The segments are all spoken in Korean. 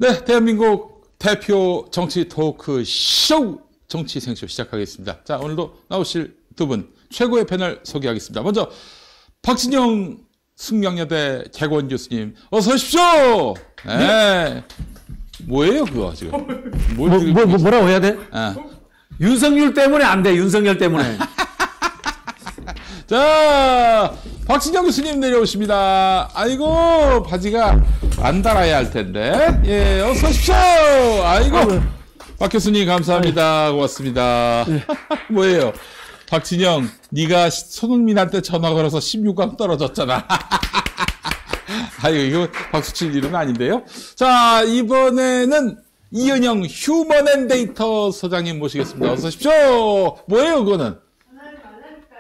네, 대한민국 대표 정치 토크 쇼 정치 생쇼 시작하겠습니다. 자, 오늘도 나오실 두 분 최고의 패널 소개하겠습니다. 먼저 박진영 숙명여대 개원 교수님 어서 오십시오. 네. 뭐예요 그거 지금? 뭐라고 해야 돼? 아. 윤석열 때문에 안 돼. 윤석열 때문에. 자, 박진영 교수님 내려오십니다. 아이고, 바지가 안 달아야 할 텐데. 예, 어서 오십시오. 아이고, 박 교수님 감사합니다. 고맙습니다. 뭐예요? 박진영, 네가 손흥민한테 전화 걸어서 16강 떨어졌잖아. 아이고, 이거 박수 칠 일은 아닌데요. 자, 이번에는 이은영 휴먼앤데이터 소장님 모시겠습니다. 어서 오십시오. 뭐예요, 그거는?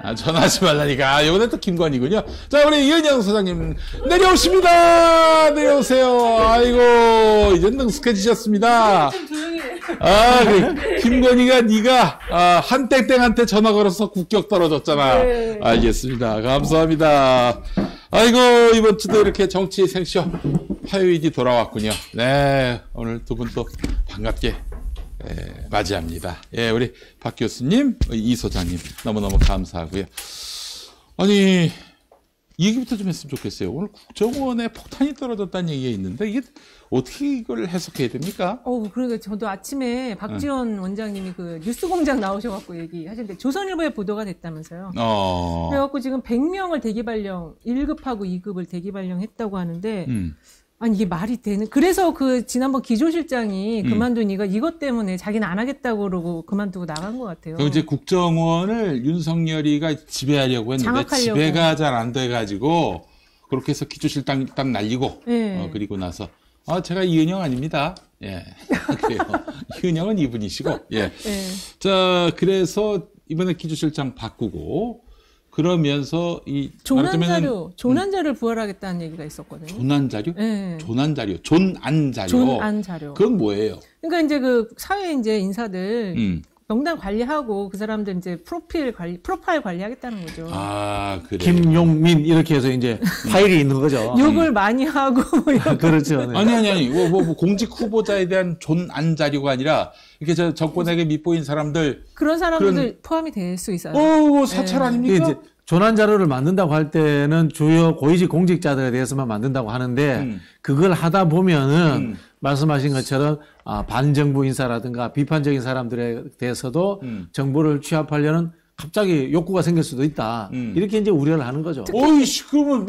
아, 전화하지 말라니까. 이번엔 또 김건희군요. 자, 우리 이은영 소장님 내려오십니다. 내려오세요. 아이고, 이제 능숙해지셨습니다. 좀 조용히 해. 아, 김건희가 네가 한땡땡한테 전화 걸어서 국격 떨어졌잖아. 네. 알겠습니다. 감사합니다. 아이고, 이번 주도 이렇게 정치 생쇼 화요일이 돌아왔군요. 네, 오늘 두 분 또 반갑게 맞이합니다. 예, 우리 박 교수님, 이 소장님 너무너무 감사하고요. 아니, 이 얘기부터 좀 했으면 좋겠어요. 오늘 국정원에 폭탄이 떨어졌다는 얘기가 있는데 이게 어떻게 이걸 해석해야 됩니까? 그러니까 저도 아침에 박지원 원장님이 그 뉴스공장 나오셔갖고 얘기하셨는데 조선일보에 보도가 됐다면서요. 그래갖고 지금 100명을 대기발령 1급하고 2급을 대기발령했다고 하는데. 아니 이게 말이 되는? 그래서 그 지난번 기조실장이 그만둔 이것 때문에 자기는 안 하겠다고 그러고 그만두고 나간 것 같아요. 그럼 이제 국정원을 윤석열이가 지배하려고 했는데 장악하려고. 지배가 잘 안 돼가지고 그렇게 해서 기조실장 딱 날리고 네. 그리고 나서 제가 이은영 아닙니다. 예, 그래요. 이은영은 이분이시고 예. 네. 자, 그래서 이번에 기조실장 바꾸고. 그러면서 조난자를 부활하겠다는 얘기가 있었거든요. 조난자료? 네. 조난자료, 존안자료. 존안자료. 그건 뭐예요? 그러니까 이제 그 사회 이제 인사들 명단 관리하고 그 사람들 이제 프로파일 관리하겠다는 거죠. 아, 그래. 김용민 이렇게 해서 이제 파일이 있는 거죠. 욕을 많이 하고 뭐 이런 그렇죠. 네. 아니. 뭐 공직 후보자에 대한 존안자료가 아니라 이렇게 저 정권에게 밑보인 사람들 그런 사람들 포함이 될 수 있어요. 사찰 네. 아닙니까? 이제 조난 자료를 만든다고 할 때는 주요 고위직 공직자들에 대해서만 만든다고 하는데 그걸 하다 보면은 말씀하신 것처럼 반정부 인사라든가 비판적인 사람들에 대해서도 정보를 취합하려는 갑자기 욕구가 생길 수도 있다. 이렇게 이제 우려를 하는 거죠. 어이씨, 그러면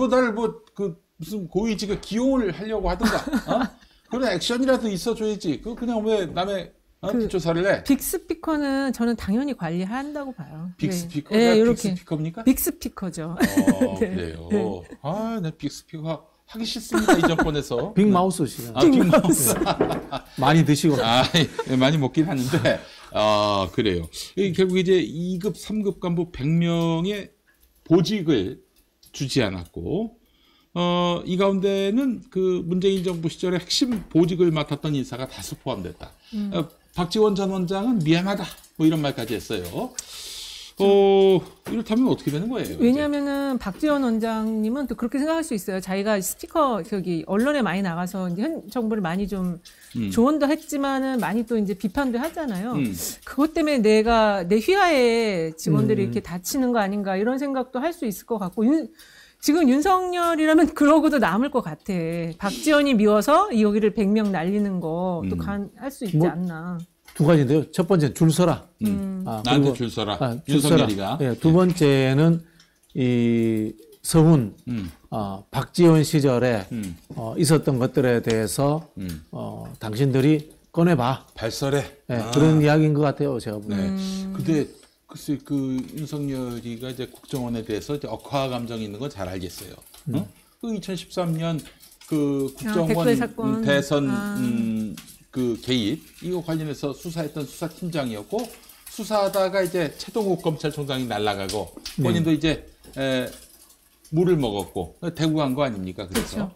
무슨 고위직에 기용을 하려고 하든가, 그런 액션이라도 있어줘야지. 그냥 왜 남의 뒷조사를 해? 빅스피커는 저는 당연히 관리한다고 봐요. 빅스피커? 네, 이렇게. 빅스피커입니까? 빅스피커죠. 네. 그래요. 네. 나 빅스피커 하기 싫습니다, 이 정권에서. 빅마우스 시간. 빅마우스. 많이 드시고. 많이 먹긴 하는데, 그래요. 결국 이제 2급, 3급 간부 100명의 보직을 주지 않았고, 이 가운데는 그 문재인 정부 시절에 핵심 보직을 맡았던 인사가 다수 포함됐다. 박지원 전 원장은 미안하다. 뭐 이런 말까지 했어요. 이렇다면 어떻게 되는 거예요? 왜냐면은 박지원 원장님은 또 그렇게 생각할 수 있어요. 자기가 스피커, 언론에 많이 나가서 이제 현 정부를 많이 좀 조언도 했지만은 많이 또 이제 비판도 하잖아요. 그것 때문에 내 휘하에 직원들이 이렇게 다치는 거 아닌가 이런 생각도 할 수 있을 것 같고, 지금 윤석열이라면 그러고도 남을 것 같아. 박지원이 미워서 여기를 100명 날리는 거 또 할 수 있지 않나. 두 가지인데요. 첫 번째는 줄 서라. 나한테 줄 서라. 줄 윤석열이가. 네, 두 번째는 이 서훈, 박지원 시절에 있었던 것들에 대해서 당신들이 꺼내봐. 발설해. 네, 그런 이야기인 것 같아요. 제가 보기에. 근데 글쎄 윤석열이가 이제 국정원에 대해서 이제 억하 감정이 있는 건 잘 알겠어요. 그 2013년 그 국정원 대선 그 개입 이거 관련해서 수사했던 수사팀장이었고 수사하다가 이제 최동욱 검찰총장이 날아가고 본인도 이제 물을 먹었고 대구 간 거 아닙니까? 그래서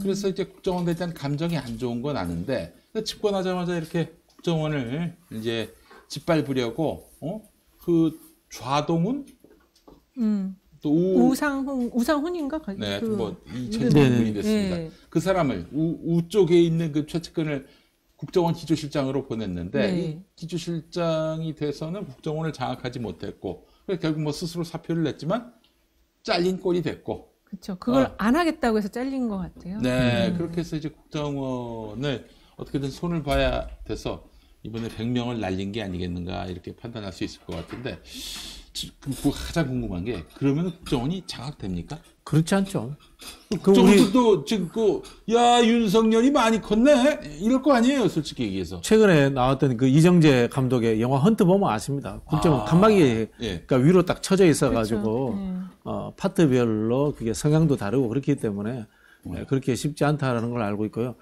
그래서 이제 국정원에 대한 감정이 안 좋은 건 아는데 집권하자마자 이렇게 국정원을 이제 짓밟으려고 그 좌동훈 또 우상훈인가? 네, 뭐 2000년이 됐습니다. 네. 그 사람을 우 쪽에 있는 그 최측근을 국정원 기조실장으로 보냈는데 네. 이 기조실장이 돼서는 국정원을 장악하지 못했고 결국 뭐 스스로 사표를 냈지만 잘린 꼴이 됐고. 그렇죠. 그걸 안 하겠다고 해서 잘린 것 같아요. 네, 그렇게 해서 이제 국정원을 어떻게든 손을 봐야 돼서 이번에 100명을 날린 게 아니겠는가 이렇게 판단할 수 있을 것 같은데 가장 궁금한 게 그러면 국정원이 장악됩니까? 그렇지 않죠. 국정원도 지금 야 윤석열이 많이 컸네 이럴 거 아니에요, 솔직히 얘기해서. 최근에 나왔던 그 이정재 감독의 영화 헌트 보면 아십니다. 국정원 칸막이 예. 그러니까 위로 딱 쳐져 있어가지고 그렇죠. 파트별로 그게 성향도 다르고 그렇기 때문에 그렇게 쉽지 않다라는 걸 알고 있고요.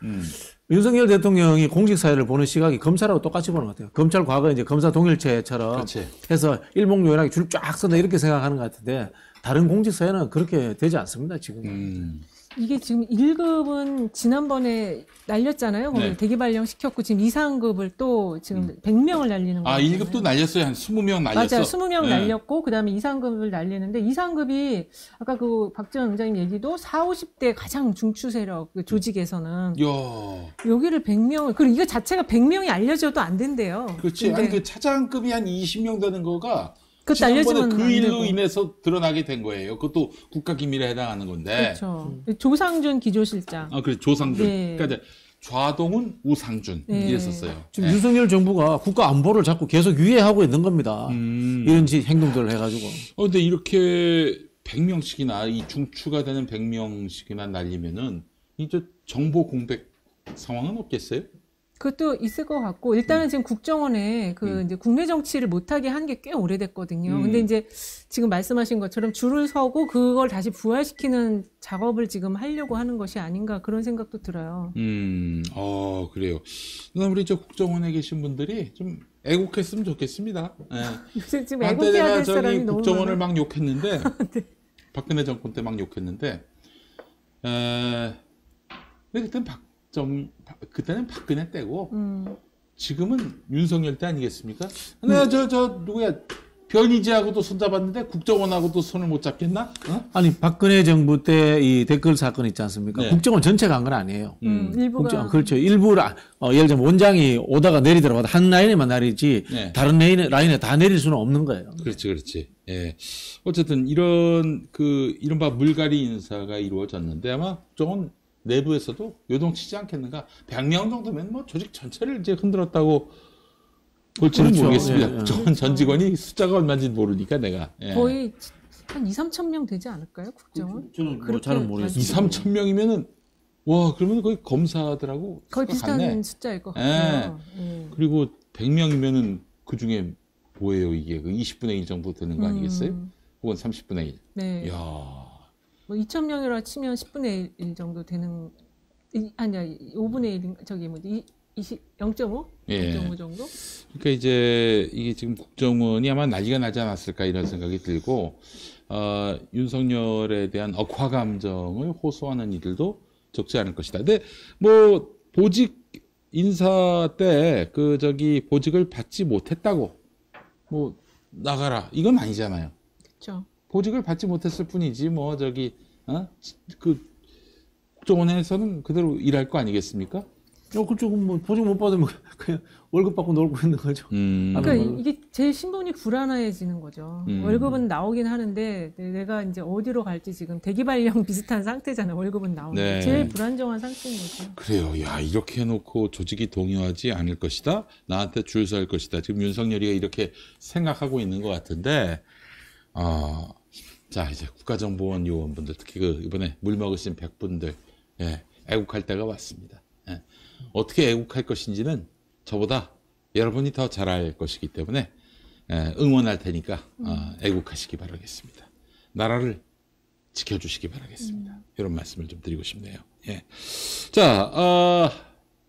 윤석열 대통령이 공직 사회를 보는 시각이 검찰하고 똑같이 보는 것 같아요. 검찰 과거 이제 검사 동일체처럼 그렇지. 해서 일목요연하게 줄 쫙 서다 이렇게 생각하는 것 같은데 다른 공직 사회는 그렇게 되지 않습니다, 지금. 이게 지금 1급은 지난번에 날렸잖아요. 네. 대기 발령 시켰고 지금 2, 3급을 또 지금 100명을 날리는 거예요. 1급도 날렸어요. 한 20명 날렸어. 맞아요. 20명 날렸고 그다음에 2, 3급을 날리는데 2, 3급이 아까 그 박지원 원장님 얘기도 40, 50대 가장 중추 세력 그 조직에서는 여기를 100명을 그리고 이거 자체가 100명이 알려져도 안 된대요. 그렇지. 아니 그 차장급이 한 20명 되는 거가 그것도 알려지면 그 일로 인해서 드러나게 된 거예요. 그것도 국가기밀에 해당하는 건데. 그렇죠. 조상준 기조실장. 그래 조상준. 네. 그러니까 이제 좌동은 우상준 이랬었어요. 지금 윤석열 정부가 국가 안보를 자꾸 계속 유예하고 있는 겁니다. 이런 행동들을 해가지고. 근데 이렇게 100명씩이나 이 중추가 되는 100명씩이나 날리면은 이제 정보 공백 상황은 없겠어요? 그것도 있을 것 같고 일단은 지금 국정원에 이제 국내 정치를 못하게 한 게 꽤 오래됐거든요. 근데 이제 지금 말씀하신 것처럼 줄을 서고 그걸 다시 부활시키는 작업을 지금 하려고 하는 것이 아닌가 그런 생각도 들어요. 그래요. 그럼 우리 저 국정원에 계신 분들이 좀 애국했으면 좋겠습니다. 네. 요새 지금 한때 애국해야 내가 될 사람이 너무 국정원을 많아. 막 욕했는데 네. 박근혜 정권 때 막 욕했는데 근데 그때는 박근혜 때고 지금은 윤석열 때 아니겠습니까? 내가 누구야 변희재하고도 손잡았는데 국정원하고도 손을 못 잡겠나? 아니 박근혜 정부 때 이 댓글 사건 있지 않습니까? 네. 국정원 전체가 한 건 아니에요. 일부가 그렇죠. 일부 예를 들면 원장이 오다가 내리더라도 한 라인에만 내리지 네. 다른 라인에 다 내릴 수는 없는 거예요. 그렇지. 예. 어쨌든 이른바 물갈이 인사가 이루어졌는데 아마 국정원 내부에서도 요동치지 않겠는가? 100명 정도면 뭐 조직 전체를 이제 흔들었다고 볼지는 그렇죠. 모르겠습니다. 예. 국정원 전 직원이 숫자가 얼마인지 모르니까 내가. 예. 거의 한 2, 3천 명 되지 않을까요? 국정원? 저는 그렇게 잘은 모르겠어요. 2, 3천 명이면은 와 그러면 거의 검사들하고 거의 비슷한 같네. 숫자일 것 같아요. 예. 그리고 100명이면은 그 중에 뭐예요 이게 그 20분의 1 정도 되는 거 아니겠어요? 혹은 30분의 1. 네. 이야. 뭐 2,000명이라 치면 10분의 1 정도 되는 아니야 5분의 1 저기 0.5? 예. 0.5 정도? 그러니까 이제 이게 지금 국정원이 아마 난리가 나지 않았을까 이런 생각이 들고 윤석열에 대한 억하 감정을 호소하는 이들도 적지 않을 것이다. 근데 뭐 보직 인사 때 보직을 받지 못했다고 뭐 나가라 이건 아니잖아요. 그렇죠. 보직을 받지 못했을 뿐이지 국정원에서는 그대로 일할 거 아니겠습니까? 그렇죠. 뭐 보직 못 받으면 그냥 월급 받고 놀고 있는 거죠. 그러니까 이게 제 신분이 불안해지는 거죠. 월급은 나오긴 하는데 내가 이제 어디로 갈지 지금 대기발령 비슷한 상태잖아요. 월급은 나오는데 네. 제일 불안정한 상태인 거죠. 그래요. 야 이렇게 해놓고 조직이 동요하지 않을 것이다. 나한테 줄 설 것이다. 지금 윤석열이가 이렇게 생각하고 있는 것 같은데 자 이제 국가정보원 요원분들 특히 이번에 물 먹으신 100분들 애국할 때가 왔습니다. 어떻게 애국할 것인지는 저보다 여러분이 더 잘할 것이기 때문에 응원할 테니까 애국하시기 바라겠습니다. 나라를 지켜주시기 바라겠습니다. 이런 말씀을 좀 드리고 싶네요. 예. 자,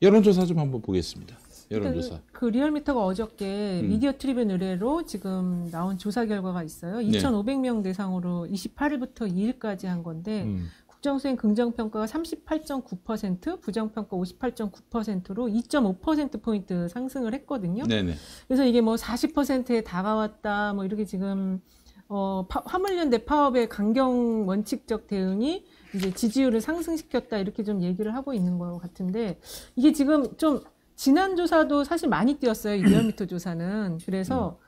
여론조사 좀 한번 보겠습니다. 여론조사. 그 리얼미터가 어저께 미디어 트리뷴 의뢰로 지금 나온 조사 결과가 있어요. 2,500명 대상으로 28일부터 2일까지 한 건데 국정수행 긍정평가가 38.9%, 부정평가 58.9%로 2.5%포인트 상승을 했거든요. 네네. 그래서 이게 뭐 40%에 다가왔다, 뭐 이렇게 지금 화물연대 파업의 강경 원칙적 대응이 이제 지지율을 상승시켰다 이렇게 좀 얘기를 하고 있는 것 같은데 이게 지금 좀 지난 조사도 사실 많이 뛰었어요. 이 리얼미터 조사는. 그래서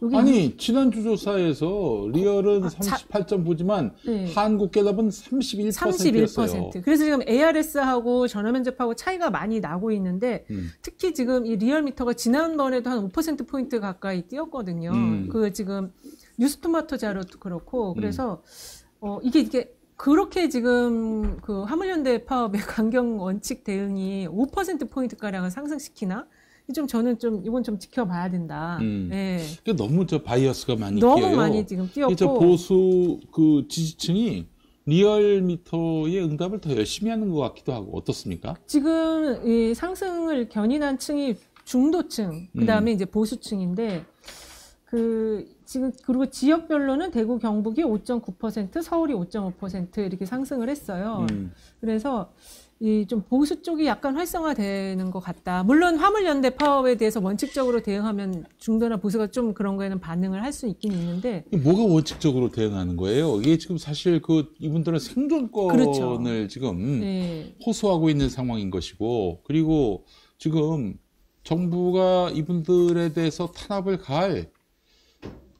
여기 아니 지난주 조사에서 리얼은 38.9지만 네. 한국갤럽은 31%였어요. 31%. 그래서 지금 ARS하고 전화면접하고 차이가 많이 나고 있는데 특히 지금 이 리얼미터가 지난번에도 한 5%포인트 가까이 뛰었거든요. 그 지금 뉴스토마토 자료도 그렇고 그래서 이게 그렇게 지금 그 화물연대 파업의 강경 원칙 대응이 5%포인트가량을 상승시키나? 좀 저는 좀 이건 좀 지켜봐야 된다. 네. 너무 저 바이어스가 많이 너무 뛰어요. 많이 지금 뛰었고. 저 보수 그 지지층이 리얼미터의 응답을 더 열심히 하는 것 같기도 하고 어떻습니까? 지금 이 상승을 견인한 층이 중도층, 그 다음에 이제 보수층인데 지금 그리고 지역별로는 대구 경북이 5.9%, 서울이 5.5% 이렇게 상승을 했어요. 그래서 이 좀 보수 쪽이 약간 활성화되는 것 같다. 물론 화물연대 파업에 대해서 원칙적으로 대응하면 중도나 보수가 좀 그런 거에는 반응을 할 수 있긴 있는데 뭐가 원칙적으로 대응하는 거예요? 이게 지금 사실 이분들은 생존권을 그렇죠. 지금 네. 호소하고 있는 상황인 것이고 그리고 지금 정부가 이분들에 대해서 탄압을 가할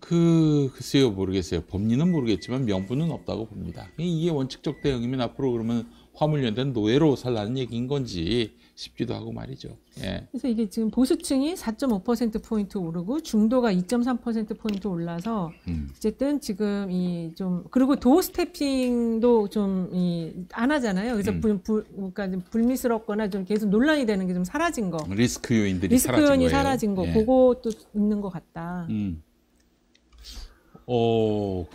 글쎄요 모르겠어요. 법리는 모르겠지만 명분은 없다고 봅니다. 이게 원칙적 대응이면 앞으로 그러면 화물연대는 노예로 살라는 얘기인 건지 싶기도 하고 말이죠. 예. 그래서 이게 지금 보수층이 4.5%포인트 오르고 중도가 2.3%포인트 올라서 어쨌든 지금 그리고 도어 스태핑도 좀 안 하잖아요. 그래서 그러니까 좀 불미스럽거나 좀 계속 논란이 되는 게 좀 사라진 거. 리스크 요인이 사라진 거. 예. 그것도 있는 것 같다.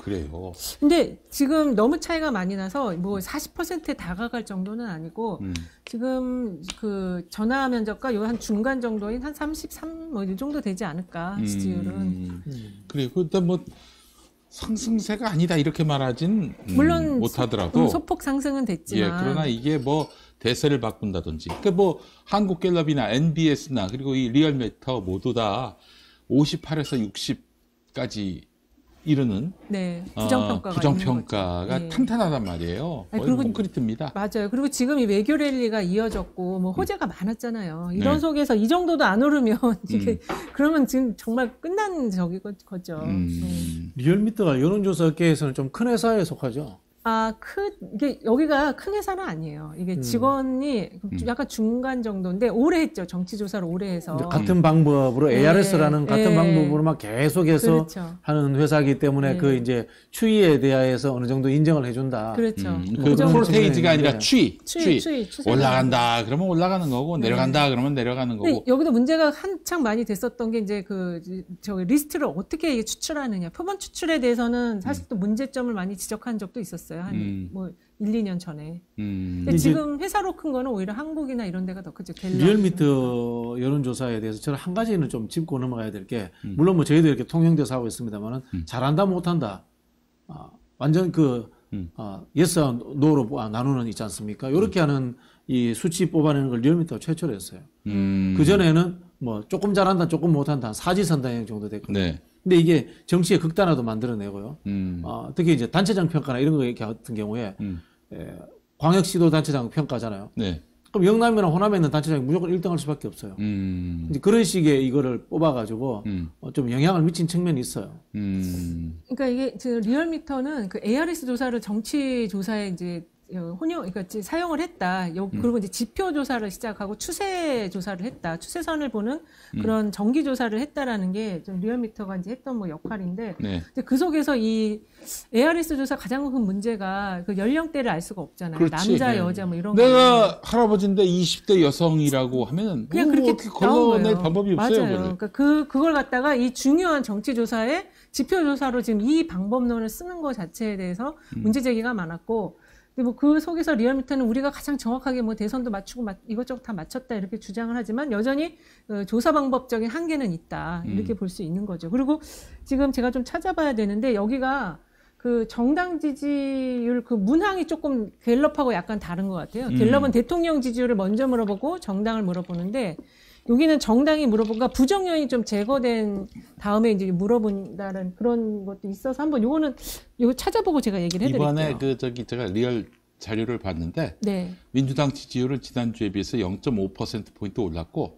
그래요. 근데 지금 너무 차이가 많이 나서 뭐 40%에 다가갈 정도는 아니고 지금 그 전화 면접과 요 한 중간 정도인 한 33 뭐 이 정도 되지 않을까 지지율은. 그리고 일단 뭐 상승세가 아니다 이렇게 말하진 물론 못하더라도 소폭 상승은 됐지만. 예, 그러나 이게 뭐 대세를 바꾼다든지. 그러니까 뭐 한국갤럽이나 NBS나 그리고 이 리얼미터 모두 다 58에서 60까지 이르는 네, 부정평가가 네. 탄탄하단 말이에요. 거의 그리고 콘크리트입니다. 맞아요. 그리고 지금 이 외교 랠리가 이어졌고 뭐 호재가 많았잖아요. 이런 속에서 이 정도도 안 오르면 이게 그러면 지금 정말 끝난 거죠. 리얼미터가 여론조사 업계에서는 좀 큰 회사에 속하죠. 이게 여기가 큰 회사는 아니에요. 이게 직원이 약간 중간 정도인데 오래 했죠. 정치조사를 오래 해서. 같은 방법으로 ARS라는 같은 방법으로 막 계속해서 그렇죠. 하는 회사이기 때문에 그 이제 추이에 대해서 어느 정도 인정을 해준다. 그렇죠. 그 프로테이지가 아니라 추이. 추세. 올라간다 그러면 올라가는 거고 내려간다 그러면 내려가는 거고. 여기도 문제가 한창 많이 됐었던 게 이제 저기 리스트를 어떻게 추출하느냐. 표본 추출에 대해서는 사실 또 문제점을 많이 지적한 적도 있었어요. 한 뭐 1, 2년 전에. 근데 지금 회사로 큰 거는 오히려 한국이나 이런 데가 더 크죠. 리얼미터 여론조사에 대해서 저는 한 가지는 좀 짚고 넘어가야 될 게 물론 뭐 저희도 이렇게 통용돼서 하고 있습니다만은 잘한다 못한다. 완전 예스와 노로 나누는 있지 않습니까? 이렇게 하는 이 수치 뽑아내는 걸 리얼미터가 최초로 했어요. 그전에는 뭐 조금 잘한다 조금 못한다 사지선다형 정도 됐거든요. 네. 근데 이게 정치의 극단화도 만들어내고요. 특히 이제 단체장 평가나 이런 거 같은 경우에 광역시도 단체장 평가잖아요. 네. 그럼 영남이나 호남에 있는 단체장이 무조건 1등할 수밖에 없어요. 이제 그런 식의 이거를 뽑아가지고 좀 영향을 미친 측면이 있어요. 그러니까 이게 리얼미터는 그 ARS 조사를 정치 조사에 이제 그러니까 사용을 했다. 그리고 이제 지표 조사를 시작하고 추세 조사를 했다. 추세선을 보는 그런 정기 조사를 했다라는 게 좀 리얼미터가 이제 했던 뭐 역할인데, 네. 근데 그 속에서 이 ARS 조사 가장 큰 문제가 그 연령대를 알 수가 없잖아요. 그렇지. 남자, 여자 뭐 이런 내가 할아버지인데 20대 여성이라고 하면 그냥 그렇게 걸러낼 방법이 없어요. 맞아요. 그러니까 그걸 갖다가 이 중요한 정치 조사에 지표 조사로 지금 이 방법론을 쓰는 것 자체에 대해서 문제 제기가 많았고. 근데 뭐 그 속에서 리얼미터는 우리가 가장 정확하게 뭐 대선도 맞추고 이것저것 다 맞췄다 이렇게 주장을 하지만 여전히 조사 방법적인 한계는 있다 이렇게 볼 수 있는 거죠. 그리고 지금 제가 좀 찾아봐야 되는데 여기가 그 정당 지지율 그 문항이 조금 갤럽하고 약간 다른 것 같아요. 갤럽은 대통령 지지율을 먼저 물어보고 정당을 물어보는데 여기는 정당이 물어본가 부정 요인이 좀 제거된 다음에 이제 물어본다는 그런 것도 있어서 한번 요거 찾아보고 제가 얘기를 해드릴게요. 이번에 제가 리얼 자료를 봤는데 네. 민주당 지지율은 지난주에 비해서 0.5%포인트 올랐고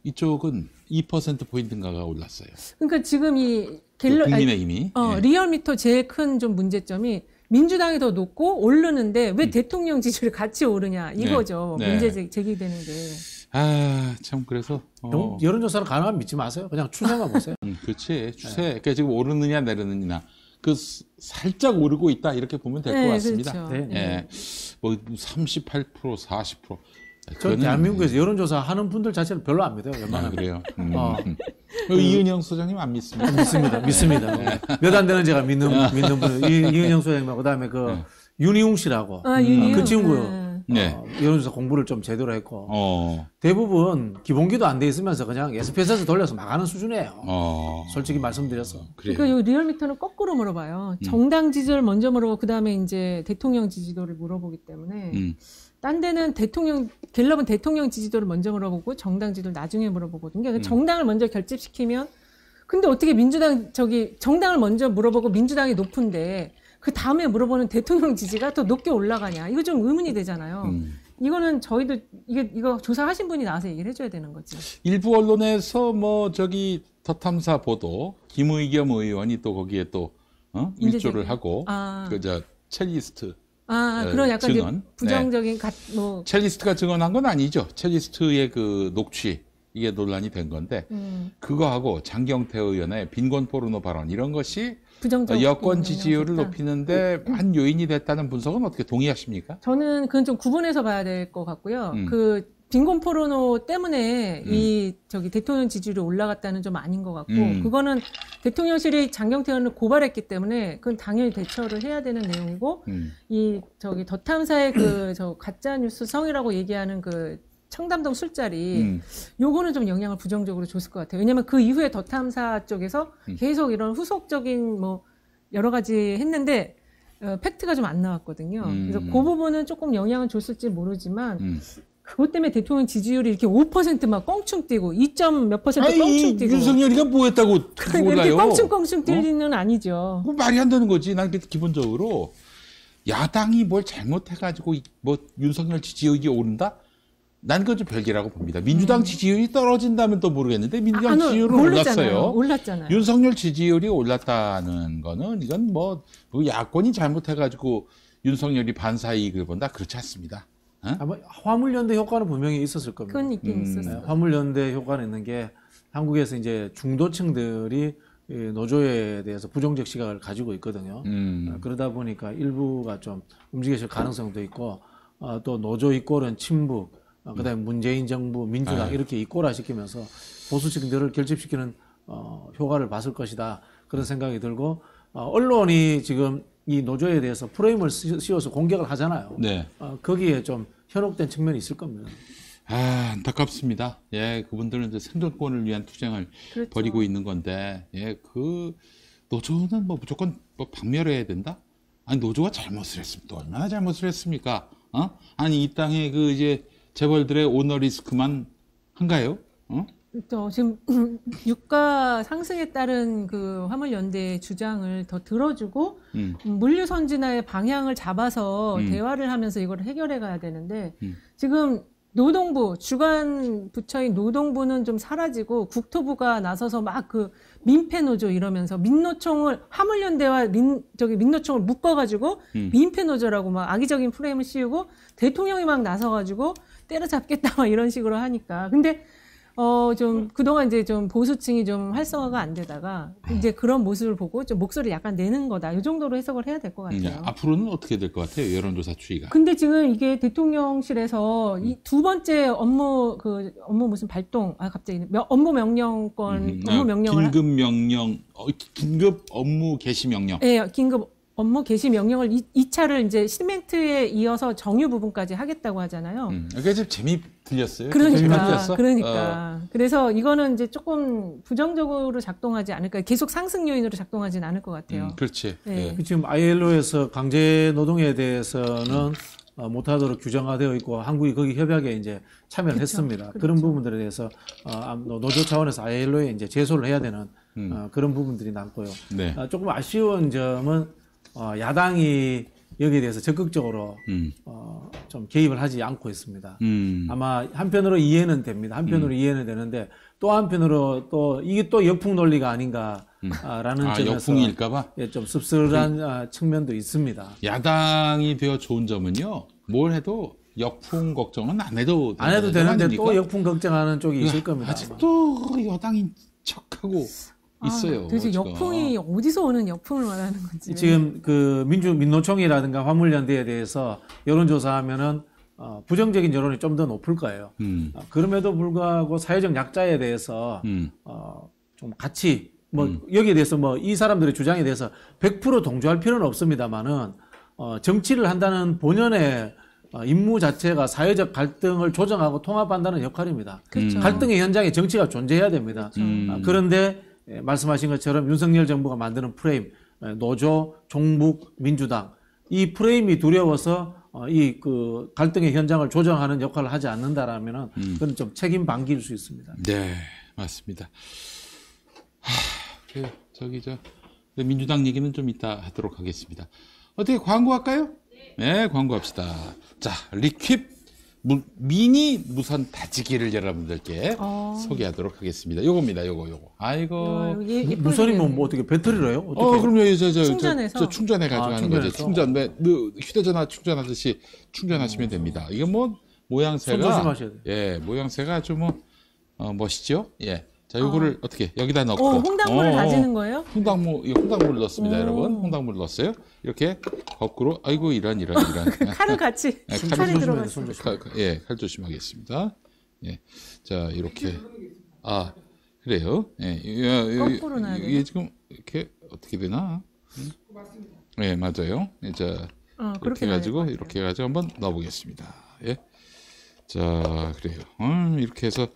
이쪽은 2%포인트인가가 올랐어요. 그러니까 지금 이 국민의힘이 리얼미터 제일 큰 좀 문제점이 민주당이 더 높고 오르는데 왜 대통령 지지율이 같이 오르냐 이거죠. 네. 문제 제기되는 게. 참 그래서 여론조사를 가능하면 믿지 마세요. 그냥 추세만 보세요. 그렇지 추세. 그러니까 지금 오르느냐 내리느냐 살짝 오르고 있다 이렇게 보면 될 것 같습니다. 그렇죠. 네. 뭐 38%, 40%. 저 대한민국에서 여론조사 하는 분들 자체는 별로 안 믿어요. 그래요. 이은영 소장님 안 믿습니다. 믿습니다. 몇 안 되는 제가 믿는 분들. 이은영 소장님하고 그다음에 윤희웅 씨라고 그 친구. 여론조사 공부를 좀 제대로 했고 대부분 기본기도 안 돼 있으면서 그냥 SPS에서 돌려서 막하는 수준이에요. 솔직히 말씀드려서. 그러니까 이 리얼미터는 거꾸로 물어봐요. 정당 지지를 먼저 물어보고 그다음에 이제 대통령 지지도를 물어보기 때문에 딴 데는 갤럽은 대통령 지지도를 먼저 물어보고 정당 지지도를 나중에 물어보거든요. 그러니까 정당을 먼저 결집시키면 근데 어떻게 정당을 먼저 물어보고 민주당이 높은데 그 다음에 물어보는 대통령 지지가 더 높게 올라가냐. 이거 좀 의문이 되잖아요. 이거는 저희도 이거 조사하신 분이 나와서 얘기를 해줘야 되는 거지. 일부 언론에서 더 탐사 보도 김의겸 의원이 또 거기에 또 일조를 하고 첼리스트 그런 약간 증언. 부정적인 첼리스트가 증언한 건 아니죠. 첼리스트의 그 녹취 이게 논란이 된 건데 그거하고 장경태 의원의 빈곤 포르노 발언 이런 것이 여권 지지율을 높이는데 한 요인이 됐다는 분석은 어떻게 동의하십니까? 저는 그건 좀 구분해서 봐야 될 것 같고요. 그 빈곤 포르노 때문에 대통령 지지율이 올라갔다는 좀 아닌 것 같고 그거는 대통령실이 장경태 의원을 고발했기 때문에 그건 당연히 대처를 해야 되는 내용이고 더 탐사의 가짜 뉴스 성이라고 얘기하는 청담동 술자리 요거는 좀 영향을 부정적으로 줬을 것 같아요. 왜냐하면 그 이후에 더 탐사 쪽에서 계속 이런 후속적인 여러 가지 했는데 팩트가 좀 안 나왔거든요. 그래서 그 부분은 조금 영향을 줬을지 모르지만 그것 때문에 대통령 지지율이 이렇게 5% 막 껑충 뛰고 2점 몇 퍼센트 껑충 뛰고 윤석열이가 뭐 했다고 이렇게 껑충껑충 뛰는 말이 안 되는 거지. 난 기본적으로 야당이 뭘 잘못해가지고 윤석열 지지율이 오른다? 난 그건 좀 별개라고 봅니다. 민주당 지지율이 떨어진다면 또 모르겠는데 민주당 지지율은 올랐어요. 올랐잖아요. 윤석열 지지율이 올랐다는 거는 이건 야권이 잘못해가지고 윤석열이 반사이익을 본다? 그렇지 않습니다. 아마 화물연대 효과는 분명히 있었을 겁니다. 그건 있긴 있었어요. 화물연대 효과는 있는 게 한국에서 이제 중도층들이 노조에 대해서 부정적 시각을 가지고 있거든요. 그러다 보니까 일부가 좀 움직이실 가능성도 있고 또 노조 이꼴은 친북 그다음에 문재인 정부, 민주당 이렇게 이꼴화시키면서 보수층들을 결집시키는 효과를 봤을 것이다. 그런 생각이 들고 언론이 지금 이 노조에 대해서 프레임을 씌워서 공격을 하잖아요. 네. 거기에 좀 현혹된 측면이 있을 겁니다. 안타깝습니다. 그분들은 이제 생존권을 위한 투쟁을 벌이고 있는 건데, 그 노조는 무조건 박멸해야 된다? 아니 노조가 잘못을 했으면 또 얼마나 잘못을 했습니까? 아니 이 땅에 이제 재벌들의 오너 리스크만 한가요? 지금 유가 상승에 따른 화물연대의 주장을 더 들어주고 물류 선진화의 방향을 잡아서 대화를 하면서 이걸 해결해 가야 되는데 지금 노동부 주관 부처인 노동부는 좀 사라지고 국토부가 나서서 막 민폐노조 이러면서 민노총을 화물연대와 민노총을 묶어가지고 민폐노조라고 막 악의적인 프레임을 씌우고 대통령이 막 나서가지고 때려잡겠다 막 이런 식으로 하니까 근데 좀 그동안 이제 좀 보수층이 좀 활성화가 안 되다가 이제 그런 모습을 보고 좀 목소리를 약간 내는 거다. 이 정도로 해석을 해야 될 것 같아요. 앞으로는 어떻게 될 것 같아요? 여론조사 추이가. 근데 지금 이게 대통령실에서 이 두 번째 업무 무슨 발동 갑자기 업무 명령권 업무 명령을 긴급 업무 개시 명령. 네, 긴급 업무 개시 명령을 2차를 이제 시멘트에 이어서 정유 부분까지 하겠다고 하잖아요. 그게 좀 재미 들렸어요. 그러니까. 그래서 이거는 이제 조금 부정적으로 작동하지 않을까. 계속 상승 요인으로 작동하지는 않을 것 같아요. 그렇지. 지금 ILO에서 강제 노동에 대해서는 못하도록 규정화 되어 있고 한국이 거기 협약에 이제 참여를 했습니다. 그런 부분들에 대해서 노조 차원에서 ILO에 이제 제소를 해야 되는 그런 부분들이 남고요. 네. 조금 아쉬운 점은 야당이 여기에 대해서 적극적으로 좀 개입을 하지 않고 있습니다. 아마 한편으로 이해는 됩니다. 한편으로 이해는 되는데 또 한편으로 또 이게 또 역풍 논리가 아닌가라는 점에서 역풍일까봐? 예, 좀 씁쓸한 측면도 있습니다. 야당이 되어 좋은 점은요. 뭘 해도 역풍 걱정은 안 해도 되는데 아닙니까? 또 역풍 걱정하는 쪽이 있을 겁니다. 아직도 여당인 척하고 있어요. 도대체 지금. 역풍이 어디서 오는 역풍을 말하는 건지. 지금 그 민노총이라든가 화물연대에 대해서 여론조사하면은 부정적인 여론이 좀 더 높을 거예요. 그럼에도 불구하고 사회적 약자에 대해서 좀 같이 여기에 대해서 이 사람들의 주장에 대해서 100% 동조할 필요는 없습니다만은 정치를 한다는 본연의 임무 자체가 사회적 갈등을 조정하고 통합한다는 역할입니다. 그렇죠. 갈등의 현장에 정치가 존재해야 됩니다. 그런데 말씀하신 것처럼 윤석열 정부가 만드는 프레임, 노조, 종북, 민주당 이 프레임이 두려워서 이 그 갈등의 현장을 조정하는 역할을 하지 않는다라면은 그건 좀 책임 방기일 수 있습니다. 네, 맞습니다. 민주당 얘기는 좀 이따 하도록 하겠습니다. 어떻게 광고할까요? 네, 광고합시다. 자, 리퀴 미니 무선 다지기를 여러분들께 소개하도록 하겠습니다. 요겁니다, 요거. 아이고. 무선이면 뭐 어떻게 배터리로 해요? 어떻게? 그럼요. 충전해서. 충전해가지고 하는 거죠. 충전, 휴대전화 충전하듯이 충전하시면 됩니다. 이게 모양새가. 손 조심하셔야 돼요. 예, 모양새가 아주 멋있죠? 예. 자, 요거를 어떻게, 여기다 넣고. 홍당무를 다지는 거예요? 홍당무를 넣습니다, 여러분. 홍당무를 넣었어요. 이렇게 거꾸로, 아이고, 이런. 칼은 같이. 칼이 들어갔어요. 칼 조심하겠습니다. 예. 자, 이렇게. 그래요. 예. 거꾸로 놔야 돼요. 이게 지금, 이렇게, 어떻게 되나? 예, 맞아요. 자, 이렇게 해가지고 한번 넣어보겠습니다. 예. 자, 그래요. 이렇게 해서,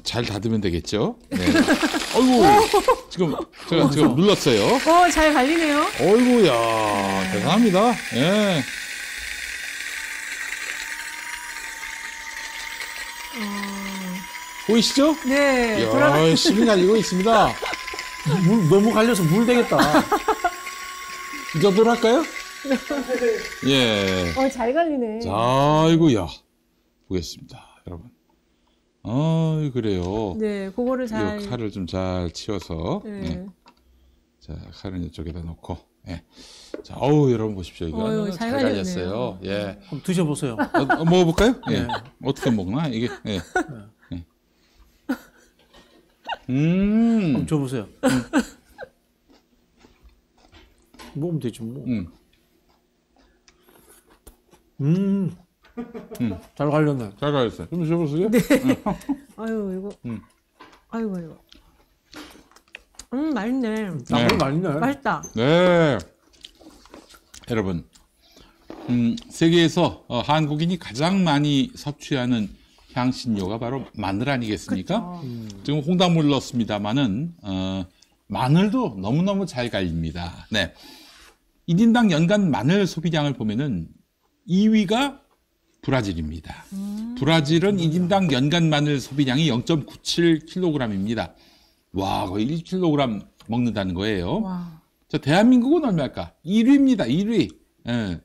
잘 닫으면 되겠죠? 네. 어이구, 제가 지금 눌렀어요. 잘 갈리네요. 어이구야, 대단합니다. 예. 보이시죠? 네. 열심히 갈리고 있습니다. 너무 갈려서 물 되겠다. 이 정도로 할까요? 예. 잘 갈리네. 자, 아이고야. 보겠습니다, 여러분. 그래요. 네, 그거를 잘. 칼을 좀 잘 치워서. 네. 예. 자, 칼은 이쪽에다 놓고. 예. 자, 여러분 보십시오. 이거 잘 갈렸어요. 예. 한번 드셔보세요. 먹어볼까요? 예. 어떻게 먹나? 이게. 예. 예. 한번 줘보세요. 먹으면 되지 뭐. 잘 갈렸네. 잘 갈렸어요. 좀 드셔보세요. 네. 이거. 아이고. 맛있네. 맛있네. 맛있다. 네. 여러분, 세계에서 한국인이 가장 많이 섭취하는 향신료가 바로 마늘 아니겠습니까? 지금 홍당무를 넣었습니다만은, 마늘도 너무너무 잘 갈립니다. 네. 1인당 연간 마늘 소비량을 보면은 2위가 브라질입니다. 브라질은 1인당 연간 마늘 소비량이 0.97kg입니다. 와, 거의 1kg 먹는다는 거예요. 와. 자, 대한민국은 얼마일까? 1위입니다. 1위. 예.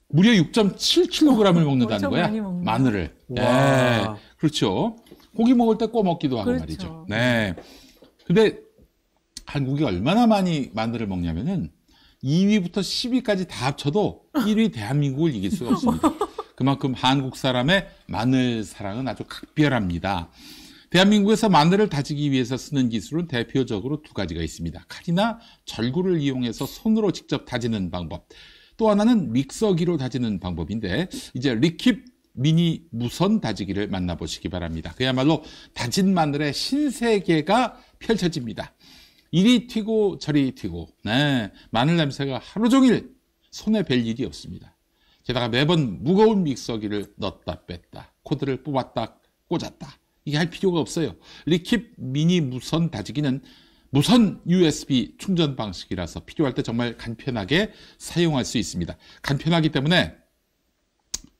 무려 6.7kg을 먹는다는 거야. 마늘을. 예. 그렇죠. 고기 먹을 때 구워 먹기도 하고 그렇죠. 말이죠. 네. 근데 한국이 얼마나 많이 마늘을 먹냐면은 2위부터 10위까지 다 합쳐도 1위 대한민국을 이길 수가 없습니다. 그만큼 한국 사람의 마늘 사랑은 아주 각별합니다. 대한민국에서 마늘을 다지기 위해서 쓰는 기술은 대표적으로 두 가지가 있습니다. 칼이나 절구를 이용해서 손으로 직접 다지는 방법. 또 하나는 믹서기로 다지는 방법인데 이제 리퀴 미니 무선 다지기를 만나보시기 바랍니다. 그야말로 다진 마늘의 신세계가 펼쳐집니다. 이리 튀고 저리 튀고 네, 마늘 냄새가 하루 종일 손에 뵐 일이 없습니다. 게다가 매번 무거운 믹서기를 넣었다 뺐다 코드를 뽑았다 꽂았다 이게 할 필요가 없어요. 리퀴 미니 무선 다지기는 무선 USB 충전 방식이라서 필요할 때 정말 간편하게 사용할 수 있습니다. 간편하기 때문에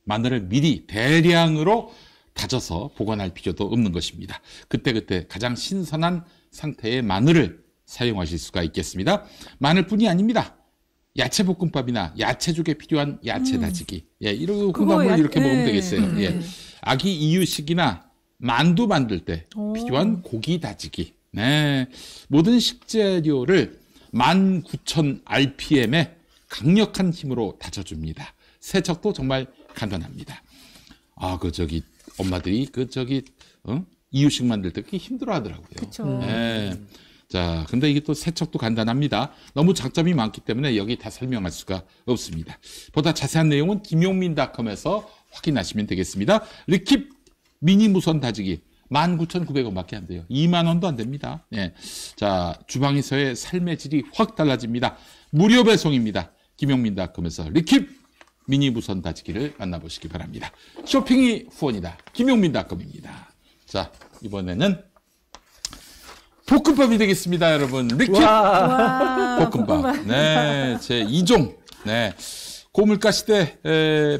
마늘을 미리 대량으로 다져서 보관할 필요도 없는 것입니다. 그때그때 가장 신선한 상태의 마늘을 사용하실 수가 있겠습니다. 마늘뿐이 아닙니다. 야채 볶음밥이나 야채죽에 필요한 야채 다지기. 예, 이런 콩나물 이렇게 먹으면 되겠어요. 예. 아기 이유식이나 만두 만들 때 필요한 고기 다지기. 네. 모든 식재료를 19,000rpm의 강력한 힘으로 다져줍니다. 세척도 정말 간단합니다. 엄마들이 이유식 만들 때 그렇게 힘들어 하더라고요. 그쵸. 네. 자, 근데 이게 또 세척도 간단합니다. 너무 장점이 많기 때문에 여기 다 설명할 수가 없습니다. 보다 자세한 내용은 김용민닷컴에서 확인하시면 되겠습니다. 리킵 미니 무선 다지기 19,900원밖에 안 돼요. 2만 원도 안 됩니다. 예. 자, 주방에서의 삶의 질이 확 달라집니다. 무료 배송입니다. 김용민닷컴에서 리킵 미니 무선 다지기를 만나보시기 바랍니다. 쇼핑이 후원이다. 김용민닷컴입니다. 자, 이번에는 볶음밥이 되겠습니다, 여러분. 리킵 볶음밥. 네, 제 2종. 네. 고물가 시대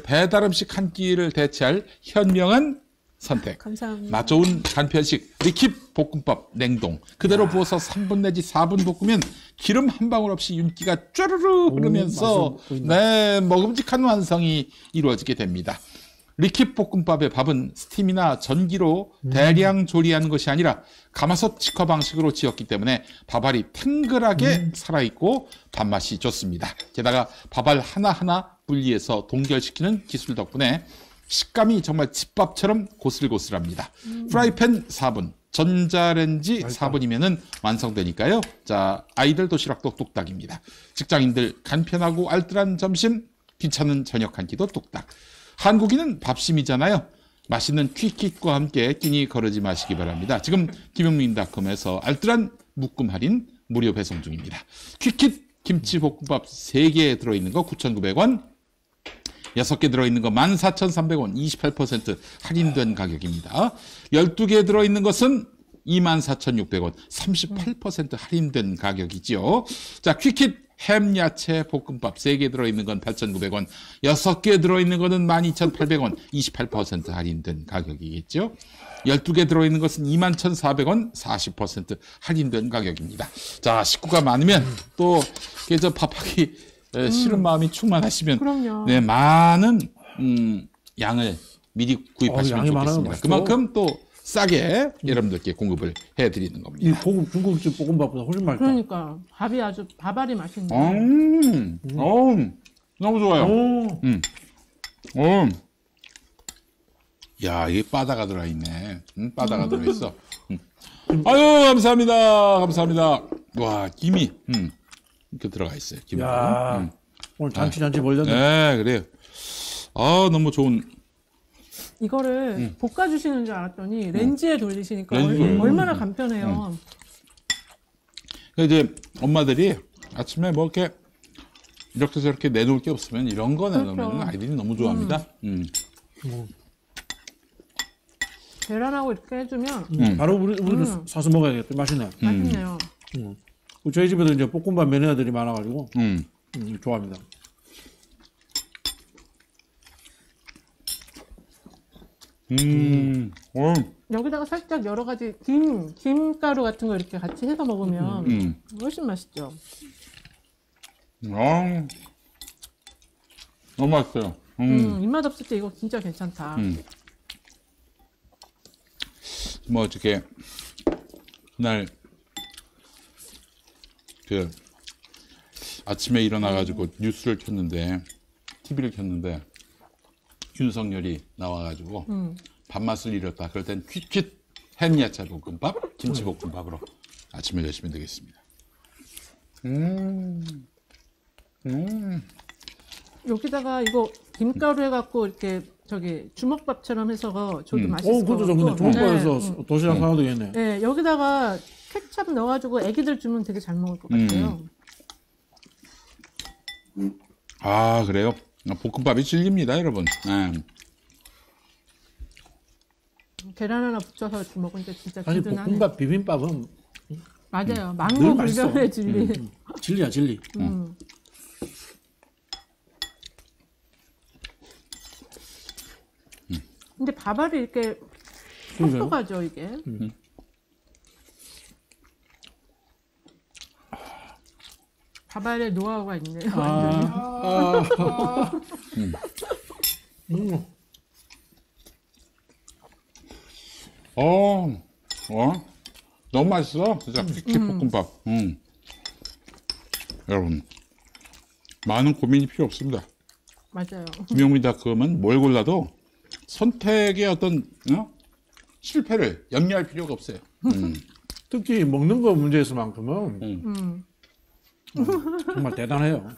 배달 음식 한 끼를 대체할 현명한 선택. 감사합니다. 맛 좋은 간편식 리킵 볶음밥 냉동. 그대로 부어서 3분 내지 4분 볶으면 기름 한 방울 없이 윤기가 쭈르르 흐르면서 네, 먹음직한 완성이 이루어지게 됩니다. 리킵 볶음밥의 밥은 스팀이나 전기로 대량 조리하는 것이 아니라 가마솥 직화 방식으로 지었기 때문에 밥알이 탱글하게 살아있고 밥맛이 좋습니다. 게다가 밥알 하나하나 분리해서 동결시키는 기술 덕분에 식감이 정말 집밥처럼 고슬고슬합니다. 프라이팬 4분, 전자레인지 4분이면 완성되니까요. 자, 아이들 도시락도 뚝딱입니다. 직장인들 간편하고 알뜰한 점심, 귀찮은 저녁 한 끼도 뚝딱. 한국인은 밥심이잖아요. 맛있는 퀵킷과 함께 끼니 거르지 마시기 바랍니다. 지금 김용민닷컴에서 알뜰한 묶음 할인 무료 배송 중입니다. 퀵킷 김치볶음밥 3개 들어있는 거 9,900원, 6개 들어있는 거 14,300원, 28% 할인된 가격입니다. 12개 들어있는 것은 24,600원, 38% 할인된 가격이죠. 자, 퀵킷 햄 야채 볶음밥 3개 들어있는 건 8,900원, 6개 들어있는 거는 12,800원, 28% 할인된 가격이겠죠. 12개 들어있는 것은 21,400원, 40% 할인된 가격입니다. 자, 식구가 많으면 또 밥하기 싫은 마음이 충만하시면 그럼요. 네, 많은 양을 미리 구입하시면 양이 좋겠습니다. 그만큼 또 싸게 여러분들께 공급을 해드리는 겁니다. 이 고급 중국집 볶음밥보다 훨씬 맛있다. 그러니까 밥알이 맛있네. 너무 좋아요. 야, 이게 바다가 들어있네. 바다가 들어있어. 아유, 감사합니다. 감사합니다. 와, 김이 이렇게 들어가 있어요. 김이. 야, 오늘 잔치 벌렸네. 네, 그래요. 너무 좋은. 이거를 볶아주시는 줄 알았더니 렌즈에 돌리시니까 얼마나 간편해요. 이제 엄마들이 아침에 뭐 이렇게 저렇게 내놓을 게 없으면 이런 거 내놓으면 아이들이 너무 좋아합니다. 계란하고 이렇게 해주면 바로 우리도 사서 먹어야겠다. 맛있네. 맛있네요. 저희 집에도 이제 볶음밥 매니아들이 많아가지고 좋아합니다. 여기다가 살짝 여러 가지 김가루 같은 거 이렇게 같이 해서 먹으면 훨씬 맛있죠. 너무 맛있어요. 입맛 없을 때 이거 진짜 괜찮다. 뭐 어떻게 그날 아침에 일어나가지고 뉴스를 켰는데 TV를 켰는데 윤석열이 나와가지고 밥맛을 잃었다. 그럴 땐 퀵킷 햄 야채 볶음밥, 김치 볶음밥으로 아침을 여시면 되겠습니다. 여기다가 이거 김가루 해갖고 이렇게 주먹밥처럼 해서 줘도 맛있을 것 그것도 같고. 좋은데 주먹밥에서 도시락 하나 되겠네. 네, 여기다가 케찹 넣어가지고 애기들 주면 되게 잘 먹을 것 같아요. 아, 그래요? 볶음밥이 질립니다, 여러분. 계란 하나 붙여서 주먹으니까 진짜 사실 든든하네. 볶음밥 비빔밥은 맞아요. 늘 망고 맛있어. 불변의 진리. 진리야 진리. 근데 밥알이 이렇게 그러게요. 퍽퍽하죠, 이게. 밥알에 노하우가 있네요. 너무 맛있어. 진짜 킥킥볶음밥. 여러분, 많은 고민이 필요 없습니다. 맞아요. 김용민닷컴은 뭘 골라도 선택의 어떤 실패를 염려할 필요가 없어요. 특히 먹는 거 문제에서만큼은 정말 대단해요.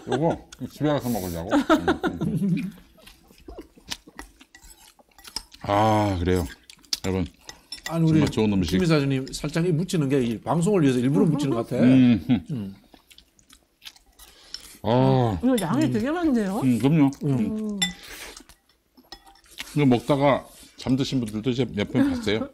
요거 집에 가서 먹으려고. 아, 그래요. 여러분, 아니 우리 정말 좋은 음식. 김이사장님 살짝 이 묻히는 게 이 방송을 위해서 일부러 묻히는 것 같아. 이거 양이 되게 많네요. 그럼요. 이거 먹다가 잠드신 분들도 이제 몇 번 봤어요.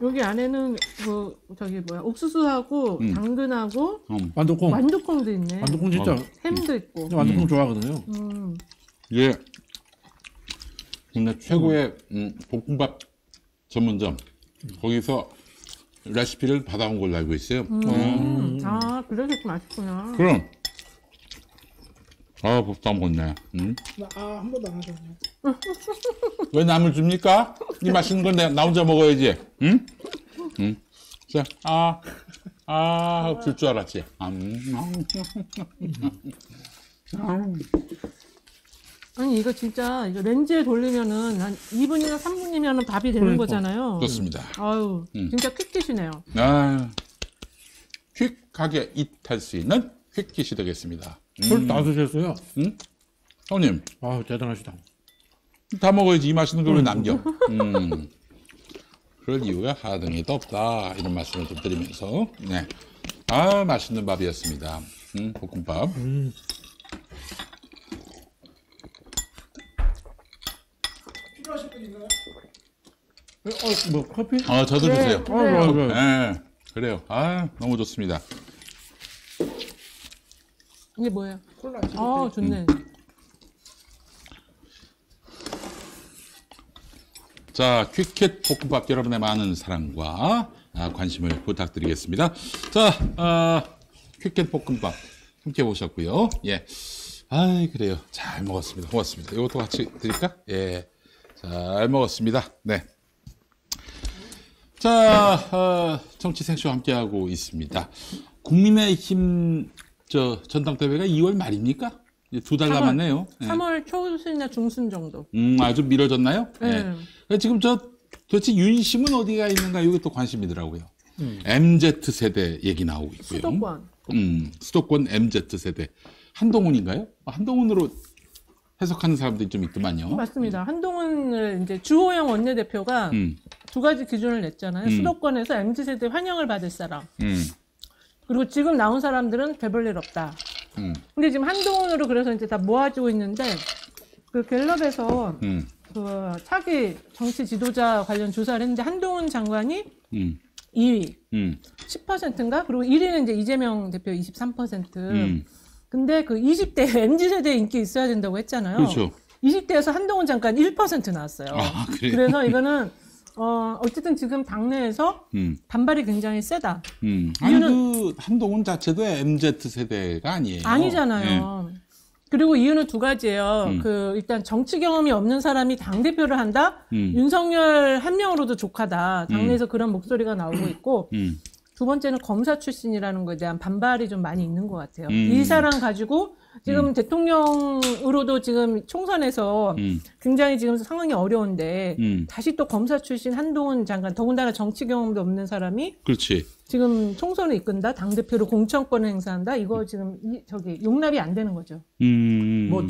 여기 안에는 그 저기 뭐야 옥수수하고 당근하고 완두콩. 완두콩도 있네. 완두콩 진짜 햄도 있고. 완두콩 좋아하거든요. 이게 국내 최고의 볶음밥 전문점. 거기서 레시피를 받아온 걸로 알고 있어요. 아, 그래서 이렇게 맛있구나. 그럼. 아, 다 먹었네. 한 번도 안 하셨네. 왜 남을 줍니까? 이 맛있는 건 나 혼자 먹어야지. 응? 자, 줄 줄 알았지. 아니 이거 진짜 이거 렌즈에 돌리면은 한 2분이나 3분이면 밥이 되는 거잖아요. 그렇습니다. 아유, 진짜 퀵kit이네요. 퀵하게 잇할 수 있는 퀵kit이 되겠습니다. 술 다 드셨어요? 응? 형님, 대단하시다. 다 먹어야지 이 맛있는 걸 왜 남겨? 그럴 이유가 하등에도 없다. 이런 말씀을 좀 드리면서, 네. 맛있는 밥이었습니다. 볶음밥. 필요하신 분 있나요? 뭐 커피? 저도 주세요. 그래요. 네, 그래요. 너무 좋습니다. 이게 뭐예요? 콜라. 좋네. 자, 퀵킷 볶음밥 여러분의 많은 사랑과 관심을 부탁드리겠습니다. 자, 퀵킷 볶음밥 함께 보셨고요. 예. 그래요. 잘 먹었습니다. 고맙습니다. 이것도 같이 드릴까? 예. 잘 먹었습니다. 네. 자, 정치 생쇼 함께하고 있습니다. 국민의힘 전당대회가 2월 말입니까? 2달 남았네요. 3월 초순이나 중순 정도. 아주 미뤄졌나요? 네. 지금 도대체 윤심은 어디가 있는가 이게 또 관심이더라고요. MZ세대 얘기 나오고 있고요. 수도권. 수도권 MZ세대. 한동훈인가요? 한동훈으로 해석하는 사람들이 좀 있더만요. 맞습니다. 한동훈을 이제 주호영 원내대표가 두 가지 기준을 냈잖아요. 수도권에서 MZ세대 환영을 받을 사람. 그리고 지금 나온 사람들은 별볼 일 없다. 근데 지금 한동훈으로 그래서 이제 다 모아지고 있는데, 그 갤럽에서 그 차기 정치 지도자 관련 조사를 했는데, 한동훈 장관이 2위, 10%인가? 그리고 1위는 이제 이재명 대표 23%. 근데 그 20대, MZ세대 인기 있어야 된다고 했잖아요. 그렇죠. 20대에서 한동훈 장관 1% 나왔어요. 그래요? 그래서 이거는, 어쨌든 지금 당내에서 반발이 굉장히 세다. 그 한동훈 자체도 MZ세대가 아니에요. 아니잖아요. 네. 그리고 이유는 두 가지예요. 일단 정치 경험이 없는 사람이 당대표를 한다? 윤석열 한 명으로도 족하다. 당내에서 그런 목소리가 나오고 있고, 두 번째는 검사 출신이라는 것에 대한 반발이 좀 많이 있는 것 같아요. 이 사람 가지고 지금 대통령으로도 지금 총선에서 굉장히 지금 상황이 어려운데 다시 또 검사 출신 한동훈 장관, 더군다나 정치 경험도 없는 사람이 그렇지. 지금 총선을 이끈다, 당대표로 공천권을 행사한다, 이거 지금 용납이 안 되는 거죠. 뭐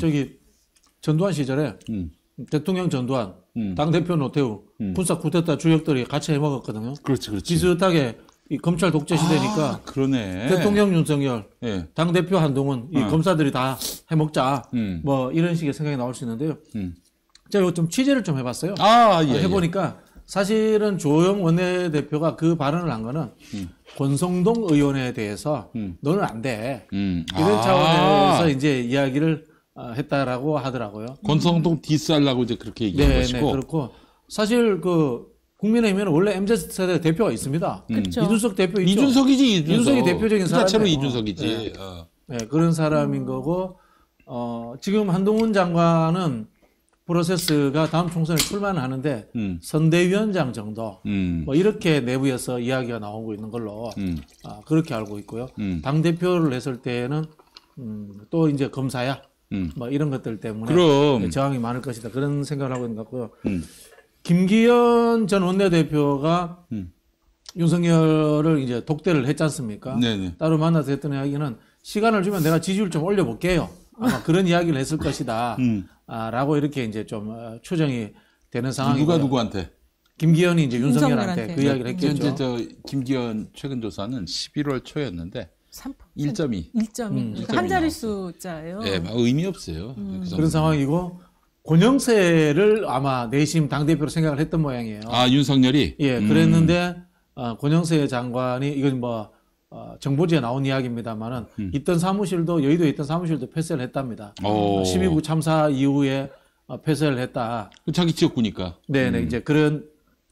전두환 시절에 대통령 전두환, 당대표 노태우, 군사 쿠데타 주역들이 같이 해먹었거든요. 그렇지. 비슷하게 이 검찰 독재 시대니까 그러네. 대통령 윤석열, 예. 당대표 한동훈, 이 검사들이 다 해먹자. 뭐 이런 식의 생각이 나올 수 있는데요. 제가 이거 좀 취재를 좀 해봤어요. 예, 해보니까 사실은 주호영 원내대표가 그 발언을 한 거는 권성동 의원에 대해서 너는 안 돼. 이런 차원에서 이제 이야기를 했다라고 하더라고요. 권성동 디스하려고 이제 그렇게 얘기한 네, 것이고. 네, 그렇고 사실 그 국민의힘에는 원래 MZ세대 대표가 있습니다. 그렇죠. 이준석 대표 있죠. 이준석이지, 이준석. 이준석이 대표적인 그 자체로 사람이에요. 이준석이지. 네. 어. 네, 그런 사람인 거고 지금 한동훈 장관은 프로세스가 다음 총선에 출마는 하는데 선대위원장 정도 뭐 이렇게 내부에서 이야기가 나오고 있는 걸로 그렇게 알고 있고요. 당 대표를 했을 때는 또 이제 검사야 뭐 이런 것들 때문에 그럼. 저항이 많을 것이다 그런 생각을 하고 있는 것 같고요. 김기현 전 원내대표가 윤석열을 이제 독대를 했지 않습니까? 네네. 따로 만나서 했던 이야기는 시간을 주면 내가 지지율 좀 올려볼게요. 아마 그런 이야기를 했을 것이다. 라고 이렇게 이제 좀 추정이 되는 상황이고. 누가 누구한테? 김기현이 이제 윤석열한테 윤석열한테. 그 이야기를 했겠죠. 현재 저 김기현 최근 조사는 11월 초였는데 1.2. 1.2. 한 자릿수자예요. 예, 막 의미 없어요. 그 정도. 그런 상황이고 권영세를 아마 내심 당대표로 생각을 했던 모양이에요. 아, 윤석열이? 예, 그랬는데 권영세 장관이 이건 뭐 정보지에 나온 이야기입니다만은 있던 사무실도 여의도에 있던 사무실도 폐쇄를 했답니다. 12구 참사 이후에 폐쇄를 했다. 자기 지역구니까. 네네 이제 그런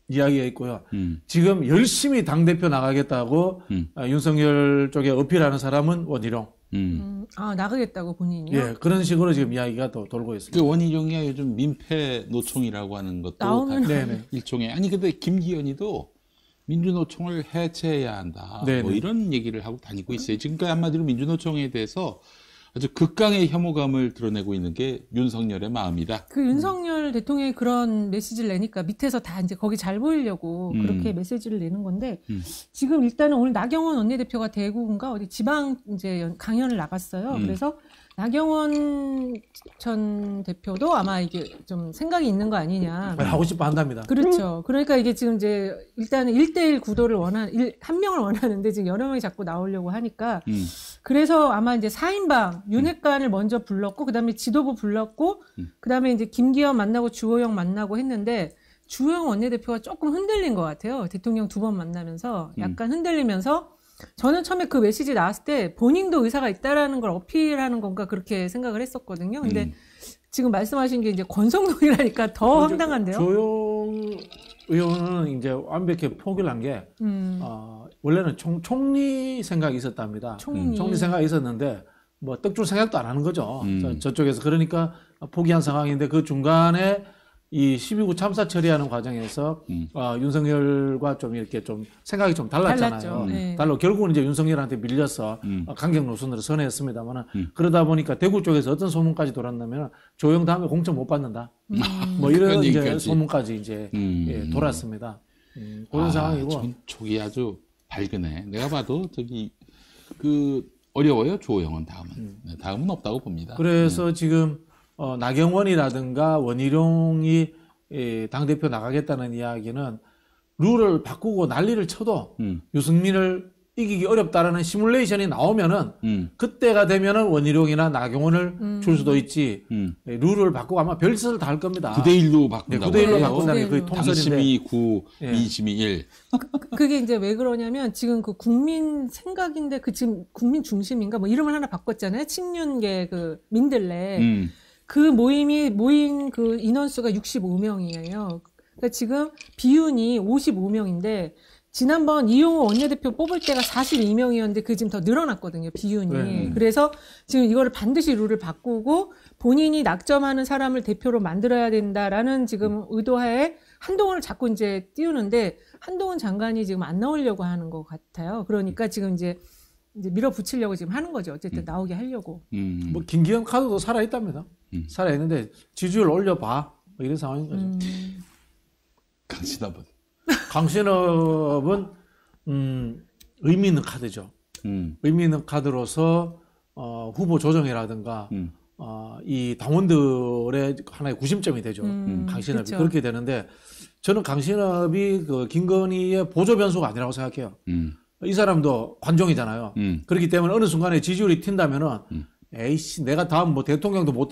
이야기가 있고요. 지금 열심히 당 대표 나가겠다고 윤석열 쪽에 어필하는 사람은 원희룡. 나가겠다고 본인이요? 예, 그런 식으로 지금 이야기가 또 돌고 있습니다. 그 원희룡이 요즘 민폐 노총이라고 하는 것도 나오면 네네. 일종의 아니 근데 김기현이도 민주노총을 해체해야 한다. 네네. 뭐 이런 얘기를 하고 다니고 있어요. 지금까지 한마디로 민주노총에 대해서 아주 극강의 혐오감을 드러내고 있는 게 윤석열의 마음이다. 그 윤석열 대통령이 그런 메시지를 내니까 밑에서 다 이제 거기 잘 보이려고 그렇게 메시지를 내는 건데 지금 일단은 오늘 나경원 원내대표가 대구인가 어디 지방 이제 강연을 나갔어요. 그래서 나경원 전 대표도 아마 이게 좀 생각이 있는 거 아니냐. 하고 싶어 한답니다. 그렇죠. 그러니까 이게 지금 이제 일단은 1대1 구도를 한 명을 원하는데 지금 여러 명이 자꾸 나오려고 하니까 그래서 아마 이제 4인방 윤핵관을 먼저 불렀고 그다음에 지도부 불렀고 그다음에 이제 김기현 만나고 주호영 만나고 했는데 주호영 원내대표가 조금 흔들린 것 같아요. 대통령 2번 만나면서 약간 흔들리면서 저는 처음에 그 메시지 나왔을 때 본인도 의사가 있다라는 걸 어필하는 건가 그렇게 생각을 했었거든요. 근데 지금 말씀하신 게 이제 권성동이라니까 더 황당한데요. 조용 의원은 이제 완벽히 포기를 한 게 원래는 총리 생각이 있었답니다. 총리 생각이 있었는데 뭐 떡줄 생각도 안 하는 거죠. 저쪽에서 그러니까 포기한 상황인데 그 중간에 이 12구 참사 처리하는 과정에서 윤석열과 좀 이렇게 좀 생각이 좀 달랐잖아요. 네. 달라 결국은 이제 윤석열한테 밀려서 강경 노선으로 선회했습니다만 그러다 보니까 대구 쪽에서 어떤 소문까지 돌았냐면 조영 다음에 공천 못 받는다. 뭐 이런 이제 얘기까지. 소문까지 이제 예, 돌았습니다. 그런 상황이고. 촉이 아주 밝으네. 내가 봐도 그 어려워요. 조영은 다음은. 네, 다음은 없다고 봅니다. 그래서 지금 나경원이라든가 원희룡이 당대표 나가겠다는 이야기는 룰을 바꾸고 난리를 쳐도 유승민을 이기기 어렵다라는 시뮬레이션이 나오면은 그때가 되면은 원희룡이나 나경원을 줄 수도 있지. 룰을 바꾸고 아마 별짓을 다 할 겁니다. 9대1로 바꾼다고. 네, 9대1로 해요. 바꾼다는 게 거의 통설인데. 당심이 9, 예. 민심이 1. 그게 이제 왜 그러냐면 지금 그 국민 생각인데 그 지금 국민 중심인가 뭐 이름을 하나 바꿨잖아요. 친윤계 그 민들레. 그 모인 그 인원수가 65명이에요. 그러니까 지금 비윤이 55명인데 지난번 이용호 원내대표 뽑을 때가 42명이었는데 그게 지금 더 늘어났거든요. 비윤이. 그래서 지금 이거를 반드시 룰을 바꾸고 본인이 낙점하는 사람을 대표로 만들어야 된다라는 지금 의도하에 한동훈을 자꾸 이제 띄우는데 한동훈 장관이 지금 안 나오려고 하는 것 같아요. 그러니까 지금 이제 밀어붙이려고 지금 하는 거죠. 어쨌든 나오게 하려고. 뭐 김기현 카드도 살아있답니다. 살아있는데 지지율 올려봐. 뭐 이런 상황인 거죠. 강신업은. 강신업은 의미 있는 카드죠. 의미 있는 카드로서 후보 조정이라든가 이 당원들의 하나의 구심점이 되죠. 강신업이 그렇죠. 그렇게 되는데 저는 강신업이 그 김건희의 보조 변수가 아니라고 생각해요. 이 사람도 관종이잖아요. 그렇기 때문에 어느 순간에 지지율이 튄다면은 에이씨 내가 다음 뭐 대통령도 못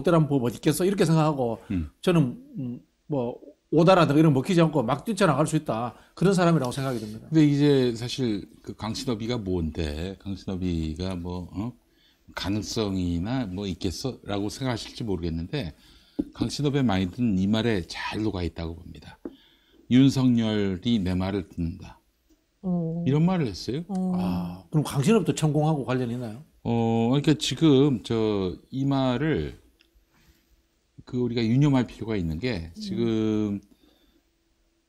되라는 법 어디 있겠어 이렇게 생각하고 저는 뭐 오다라든가 이런 거 먹히지 않고 막 뛰쳐나갈 수 있다 그런 사람이라고 생각이 듭니다. 근데 이제 사실 그 강신업이가 뭔데? 강신업이가 뭐 가능성이나 뭐 있겠어라고 생각하실지 모르겠는데 강신업의 마인드는 이 말에 잘 녹아 있다고 봅니다. 윤석열이 내 말을 듣는다. 이런 말을 했어요. 아, 그럼 강신업도 천공하고 관련이 있나요? 그러니까 지금 이 말을 우리가 유념할 필요가 있는 게 지금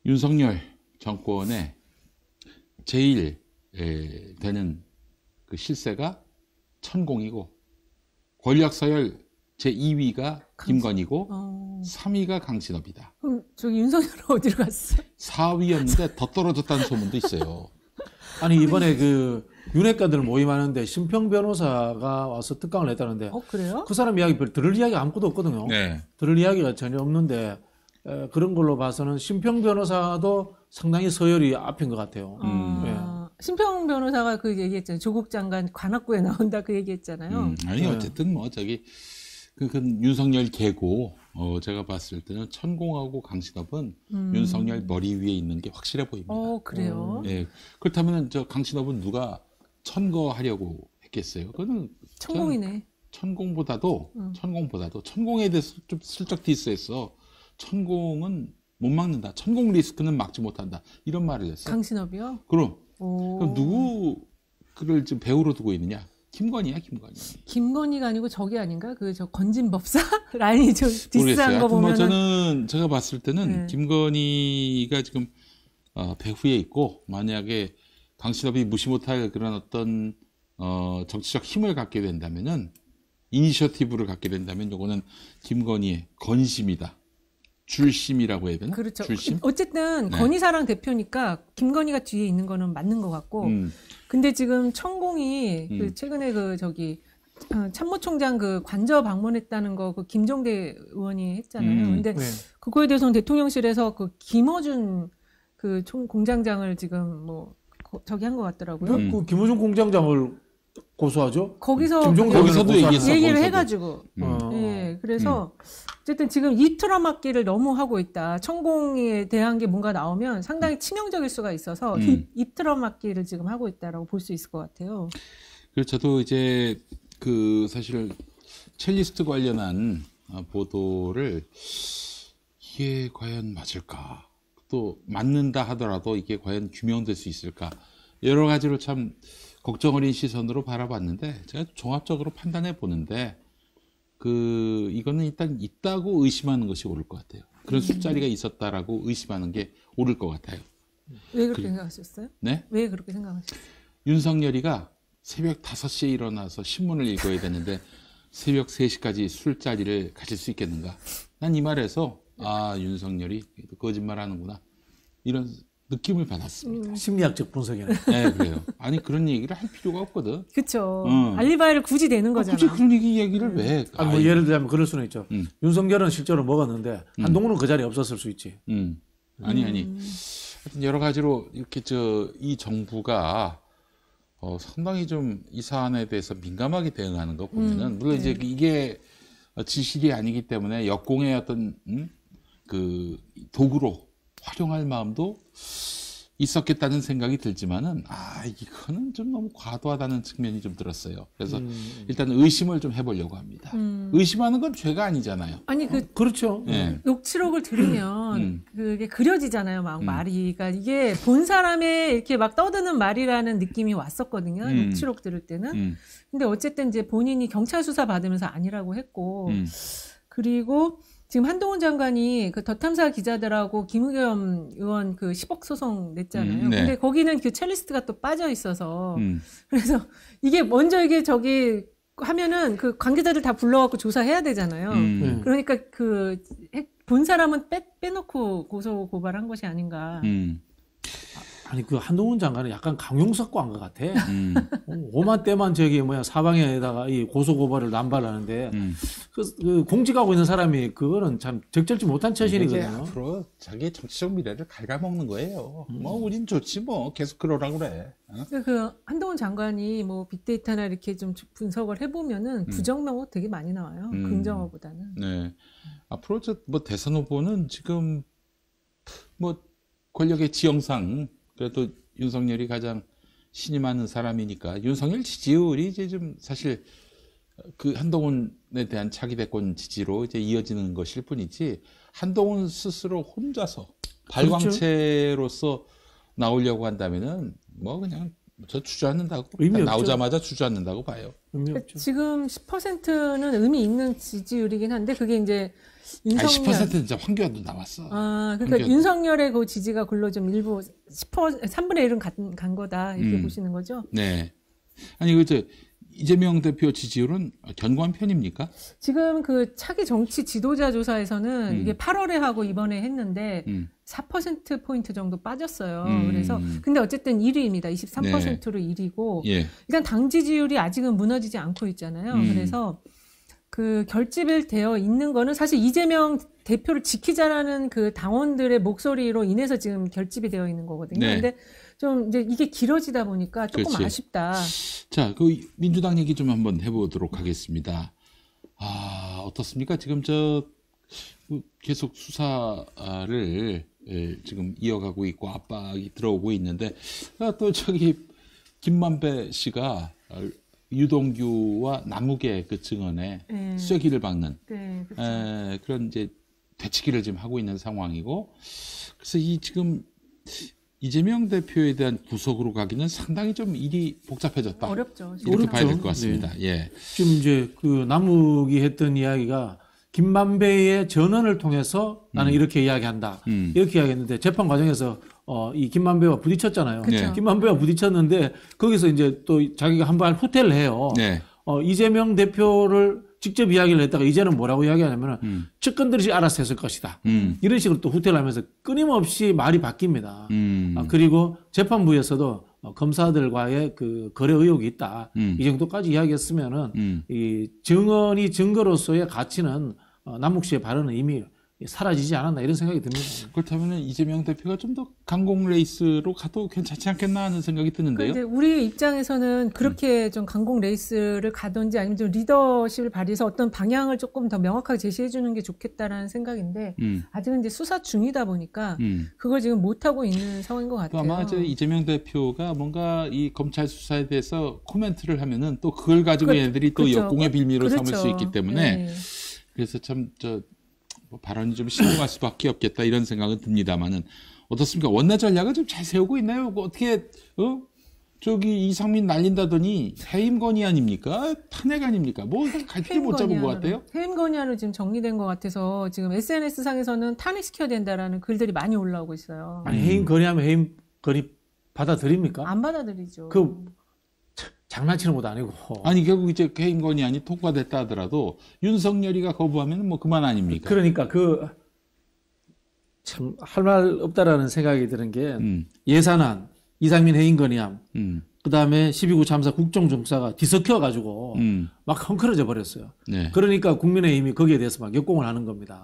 윤석열 정권의 제일 되는 그 실세가 천공이고 권력 서열 제2위가 김건희고 3위가 강신업이다. 그럼 저기 윤석열은 어디로 갔어? 4위였는데 더 떨어졌다는 소문도 있어요. 아니 이번에 그 윤핵관들 모임하는데 심평 변호사가 와서 특강을 했다는데 그래요? 그 사람 이야기 별 들을 이야기가 아무것도 없거든요. 네. 들을 이야기가 전혀 없는데 그런 걸로 봐서는 심평 변호사도 상당히 서열이 앞인 것 같아요. 심평 변호사가 그 얘기했잖아요. 조국 장관 관악구에 나온다 그 얘기했잖아요. 아니 어쨌든 뭐 그건 윤석열 개고 제가 봤을 때는 천공하고 강신업은 윤석열 머리 위에 있는 게 확실해 보입니다. 그래요? 네. 그렇다면 강신업은 누가 천거하려고 했겠어요? 그거는 천공이네. 천공보다도 천공에 대해서 좀 슬쩍 디스했어. 천공은 못 막는다. 천공 리스크는 막지 못한다. 이런 말을 했어요. 강신업이요? 그럼 누구 그를 지금 배우로 두고 있느냐? 김건희야, 김건희. 김건희가 아니고 저기 아닌가? 저 건진법사 라인이 좀 디스한 거 보면은. 저는 제가 봤을 때는 김건희가 지금 배후에 있고 만약에 강신업이 무시 못할 그런 어떤 정치적 힘을 갖게 된다면은 이니셔티브를 갖게 된다면 요거는 김건희의 건심이다. 줄심이라고 해야 되나? 그렇죠. 줄심? 어쨌든 건희사랑 대표니까 김건희가 뒤에 있는 거는 맞는 것 같고. 근데 지금 천공이 최근에 참모총장 관저 방문했다는 거 김종대 의원이 했잖아요. 근데 그거에 대해서는 대통령실에서 김어준 공장장을 지금 한 것 같더라고요. 그 김어준 공장장을 고소하죠? 거기서도 얘기했어. 얘기를 해가지고. 그래서 어쨌든 지금 이 트럼맞기를 너무 하고 있다. 천공에 대한 게 뭔가 나오면 상당히 치명적일 수가 있어서 이 트럼맞기를 지금 하고 있다라고 볼 수 있을 것 같아요. 그래서 저도 이제 사실 첼리스트 관련한 보도를 이게 과연 맞을까? 또 맞는다 하더라도 이게 과연 규명될 수 있을까? 여러 가지로 참 걱정 어린 시선으로 바라봤는데 제가 종합적으로 판단해 보는데 이거는 일단 있다고 의심하는 것이 옳을 것 같아요. 그런 술자리가 있었다라고 의심하는 게 옳을 것 같아요. 왜 그렇게 생각하셨어요? 네? 왜 그렇게 생각하셨어요? 윤석열이가 새벽 5시에 일어나서 신문을 읽어야 되는데 새벽 3시까지 술자리를 가질 수 있겠는가? 난 이 말에서 윤석열이 거짓말 하는구나. 이런 느낌을 받았습니다. 심리학적 분석이네. 네, 그래요. 아니, 그런 얘기를 할 필요가 없거든. 그쵸. 알리바이를 굳이 내는 거잖아. 굳이 그런 얘기를 왜? 예를 들자면 그럴 수는 있죠. 윤석열은 실제로 먹었는데 한동훈은 그 자리에 없었을 수 있지. 아니. 하여튼 여러 가지로 이렇게 이 정부가 상당히 좀 이 사안에 대해서 민감하게 대응하는 거 보면은 물론 이제 이게 진실이 아니기 때문에 역공의 어떤 도구로 활용할 마음도 있었겠다는 생각이 들지만은 이거는 좀 너무 과도하다는 측면이 좀 들었어요. 그래서 일단 의심을 좀 해보려고 합니다. 의심하는 건 죄가 아니잖아요. 아니 그렇죠. 네. 녹취록을 들으면 그게 그려지잖아요. 막 말이. 그러니까 이게 본 사람의 이렇게 막 떠드는 말이라는 느낌이 왔었거든요. 녹취록 들을 때는. 근데 어쨌든 이제 본인이 경찰 수사 받으면서 아니라고 했고 그리고 지금 한동훈 장관이 더 탐사 기자들하고 김의겸 의원 10억 소송 냈잖아요. 네. 근데 거기는 첼리스트가 또 빠져 있어서 그래서 이게 먼저 이게 하면은 관계자들 다 불러갖고 조사해야 되잖아요. 그러니까 본 사람은 빼놓고 고소 고발한 것이 아닌가. 아니 한동훈 장관은 약간 강용석 광것 같아. 오만 때만 사방에다가 이 고소 고발을 남발하는데 공직하고 있는 사람이 그거는 참 적절치 못한 처신이거든요. 앞으로 자기 정치적 미래를 갉아먹는 거예요. 우린 좋지 계속 그러라고 그래. 한동훈 장관이 빅데이터나 이렇게 좀 분석을 해보면은 부정명호 되게 많이 나와요. 긍정어보다는. 네. 앞으로 대선 후보는 지금 권력의 지형상 그래도 윤석열이 가장 신임하는 사람이니까 윤석열 지지율이 이제 좀 사실 그 한동훈에 대한 차기 대권 지지로 이제 이어지는 것일 뿐이지 한동훈 스스로 혼자서 발광체로서 나오려고 한다면은 뭐 그냥 저 주저앉는다고 나오자마자 주저앉는다고 봐요. 지금 10%는 의미 있는 지지율이긴 한데 그게 이제 윤석열 10%는 진짜 황교안도 나왔어. 그러니까 황교안. 윤석열의 그 지지가 글로 좀 일부 3분의 1은 간 거다 이렇게 보시는 거죠? 네. 아니 그저 이재명 대표 지지율은 견고한 편입니까? 지금 그 차기 정치 지도자 조사에서는 이게 8월에 하고 이번에 했는데 4%포인트 정도 빠졌어요. 그래서 근데 어쨌든 1위입니다. 23%로 1위고 예. 일단 당 지지율이 아직은 무너지지 않고 있잖아요. 그래서 그 결집을 되어 있는 거는 사실 이재명 대표를 지키자라는 그 당원들의 목소리로 인해서 지금 결집이 되어 있는 거거든요. 네. 근데 좀 이제 이게 길어지다 보니까 조금 그렇지. 아쉽다. 자, 그 민주당 얘기 좀 한번 해보도록 하겠습니다. 어떻습니까? 지금 계속 수사를 지금 이어가고 있고 압박이 들어오고 있는데 또 김만배 씨가 유동규와 남욱의 그 증언에 쐐기를 박는 그렇죠. 그런 이제 되치기를 지금 하고 있는 상황이고 그래서 지금 이재명 대표에 대한 구속으로 가기는 상당히 좀 일이 복잡해졌다. 어렵죠. 이렇게 봐야 될 것 같습니다. 네. 예. 지금 이제 그 남욱이 했던 이야기가 김만배의 전언을 통해서 나는 이렇게 이야기한다. 이렇게 이야기했는데 재판 과정에서 이 김만배와 부딪혔잖아요. 그쵸. 김만배와 부딪혔는데 거기서 이제 또 자기가 한 번 후퇴를 해요. 네. 이재명 대표를 직접 이야기를 했다가 이제는 뭐라고 이야기하냐면은 측근들이 알아서 했을 것이다. 이런 식으로 또 후퇴를 하면서 끊임없이 말이 바뀝니다. 그리고 재판부에서도 검사들과의 그 거래 의혹이 있다. 이 정도까지 이야기했으면은 이 증언이 증거로서의 가치는 남욱 씨의 발언은 이미 사라지지 않았나 이런 생각이 듭니다. 그렇다면 이재명 대표가 좀 더 강공 레이스로 가도 괜찮지 않겠나 하는 생각이 드는데요. 근데 우리 입장에서는 그렇게 좀 강공 레이스를 가든지 아니면 좀 리더십을 발휘해서 어떤 방향을 조금 더 명확하게 제시해 주는 게 좋겠다라는 생각인데 아직은 이제 수사 중이다 보니까 그걸 지금 못 하고 있는 상황인 것 같아요. 아마 이재명 대표가 뭔가 이 검찰 수사에 대해서 코멘트를 하면은 또 그걸 가지고 얘네들이 또 그렇죠. 역공의 빌미로 삼을 수 있기 때문에 네. 그래서 참 발언이 좀 신중할 수밖에 없겠다 이런 생각은 듭니다만은 어떻습니까? 원내 전략을 좀 잘 세우고 있나요? 어떻게 이상민 날린다더니 해임 건의 아닙니까? 탄핵 아닙니까? 뭐 갈피 못 잡은 것 같아요? 해임 건의안으로 지금 정리된 것 같아서 지금 SNS 상에서는 탄핵시켜야 된다라는 글들이 많이 올라오고 있어요. 아니 해임 건의하면 해임 건의 받아들입니까? 안 받아들이죠. 장난치는 것도 아니고. 아니 결국 이제 해임 건의안이 통과됐다 하더라도 윤석열이가 거부하면 뭐 그만 아닙니까? 그러니까 참 할 말 없다라는 생각이 드는 게 예산안, 이상민 해임 건의안, 그다음에 12구 참사 국정조사가 뒤섞여 가지고 막 헝클어져 버렸어요. 네. 그러니까 국민의힘이 거기에 대해서 막 역공을 하는 겁니다.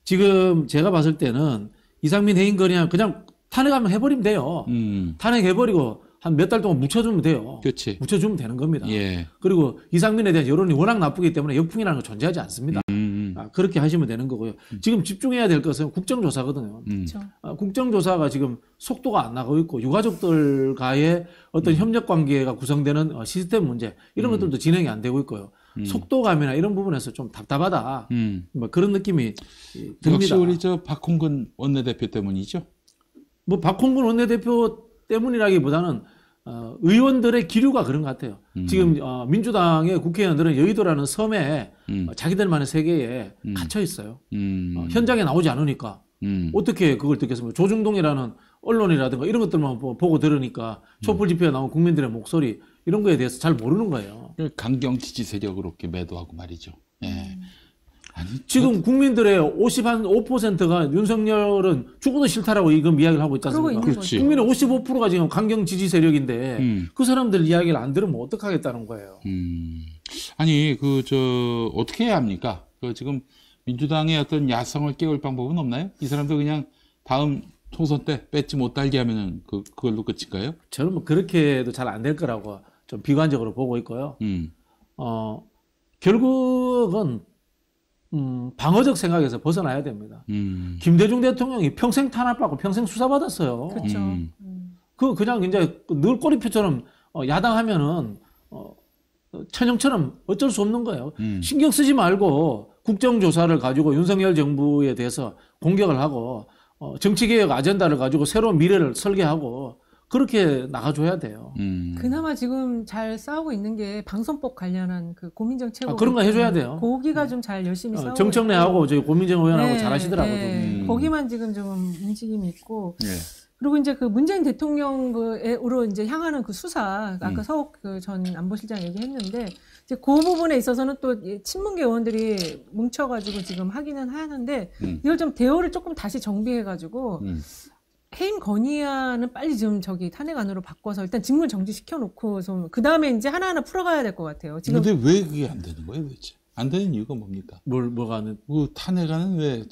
지금 제가 봤을 때는 이상민 해임 건의안 그냥 탄핵하면 해버리면 돼요. 탄핵해버리고 한 몇 달 동안 묻혀주면 돼요. 그렇지. 묻혀주면 되는 겁니다. 예. 그리고 이상민에 대한 여론이 워낙 나쁘기 때문에 역풍이라는 건 존재하지 않습니다. 그렇게 하시면 되는 거고요. 지금 집중해야 될 것은 국정조사거든요. 그렇죠. 국정조사가 지금 속도가 안 나가고 있고 유가족들과의 어떤 협력 관계가 구성되는 시스템 문제 이런 것들도 진행이 안 되고 있고요. 속도감이나 이런 부분에서 좀 답답하다. 뭐 그런 느낌이 듭니다. 역시 우리 박홍근 원내대표 때문이죠. 뭐 박홍근 원내대표 때문이라기보다는 의원들의 기류가 그런 것 같아요. 지금 민주당의 국회의원들은 여의도라는 섬에 자기들만의 세계에 갇혀 있어요. 현장에 나오지 않으니까 어떻게 그걸 듣겠습니까? 조중동이라는 언론이라든가 이런 것들만 보고 들으니까 촛불 집회에 나온 국민들의 목소리 이런 거에 대해서 잘 모르는 거예요. 강경 지지 세력으로 이렇게 매도하고 말이죠. 예. 아니, 지금 국민들의 5%가 윤석열은 죽어도 싫다라고 이건 이야기를 하고 있지 않습니까? 그렇지. 국민의 55%가 지금 강경 지지 세력인데 그 사람들 이야기를 안 들으면 어떡하겠다는 거예요. 아니 어떻게 해야 합니까? 지금 민주당의 어떤 야성을 깨울 방법은 없나요? 이 사람들 그냥 다음 총선 때 뺏지 못달게 하면은 그걸로 끝일까요? 저는 뭐 그렇게도 잘 안 될 거라고 좀 비관적으로 보고 있고요. 결국은 방어적 생각에서 벗어나야 됩니다. 김대중 대통령이 평생 탄압받고 평생 수사받았어요. 그렇죠. 그냥 이제 늘 꼬리표처럼 야당하면은 천형처럼 어쩔 수 없는 거예요. 신경 쓰지 말고 국정조사를 가지고 윤석열 정부에 대해서 공격을 하고 정치개혁 아젠다를 가지고 새로운 미래를 설계하고 그렇게 나가줘야 돼요. 그나마 지금 잘 싸우고 있는 게 방송법 관련한 그 고민정 최고 그런 거 해줘야 돼요. 거기가 좀 잘 열심히 싸우고 정청래하고 저희 고민정 의원하고 잘 하시더라고요. 네. 거기만 지금 좀 움직임이 있고 네. 그리고 이제 그 문재인 대통령으로 이제 향하는 그 수사 아까 서욱 그 전 안보실장 얘기했는데 이제 그 부분에 있어서는 또 친문계 의원들이 뭉쳐가지고 지금 하기는 하는데 이걸 좀 대우를 조금 다시 정비해가지고. 해임 건의안은 빨리 좀 탄핵안으로 바꿔서 일단 직무 정지시켜 놓고 그 다음에 이제 하나하나 풀어가야 될 것 같아요. 지금. 근데 왜 그게 안 되는 거예요, 도대체? 안 되는 이유가 뭡니까? 뭐가 안 그 탄핵안은 왜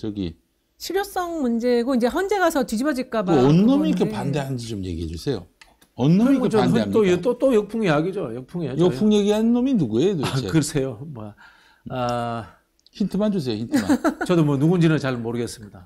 실효성 문제고 이제 헌재 가서 뒤집어질까봐. 어느 놈이 이렇게 반대하는지 좀 얘기해 주세요. 어느 놈이 이렇게 반대합니까? 또 역풍 이야기죠. 역풍 얘기하는 놈이 누구예요, 도대체? 글쎄요. 힌트만 주세요, 힌트만. 저도 누군지는 잘 모르겠습니다.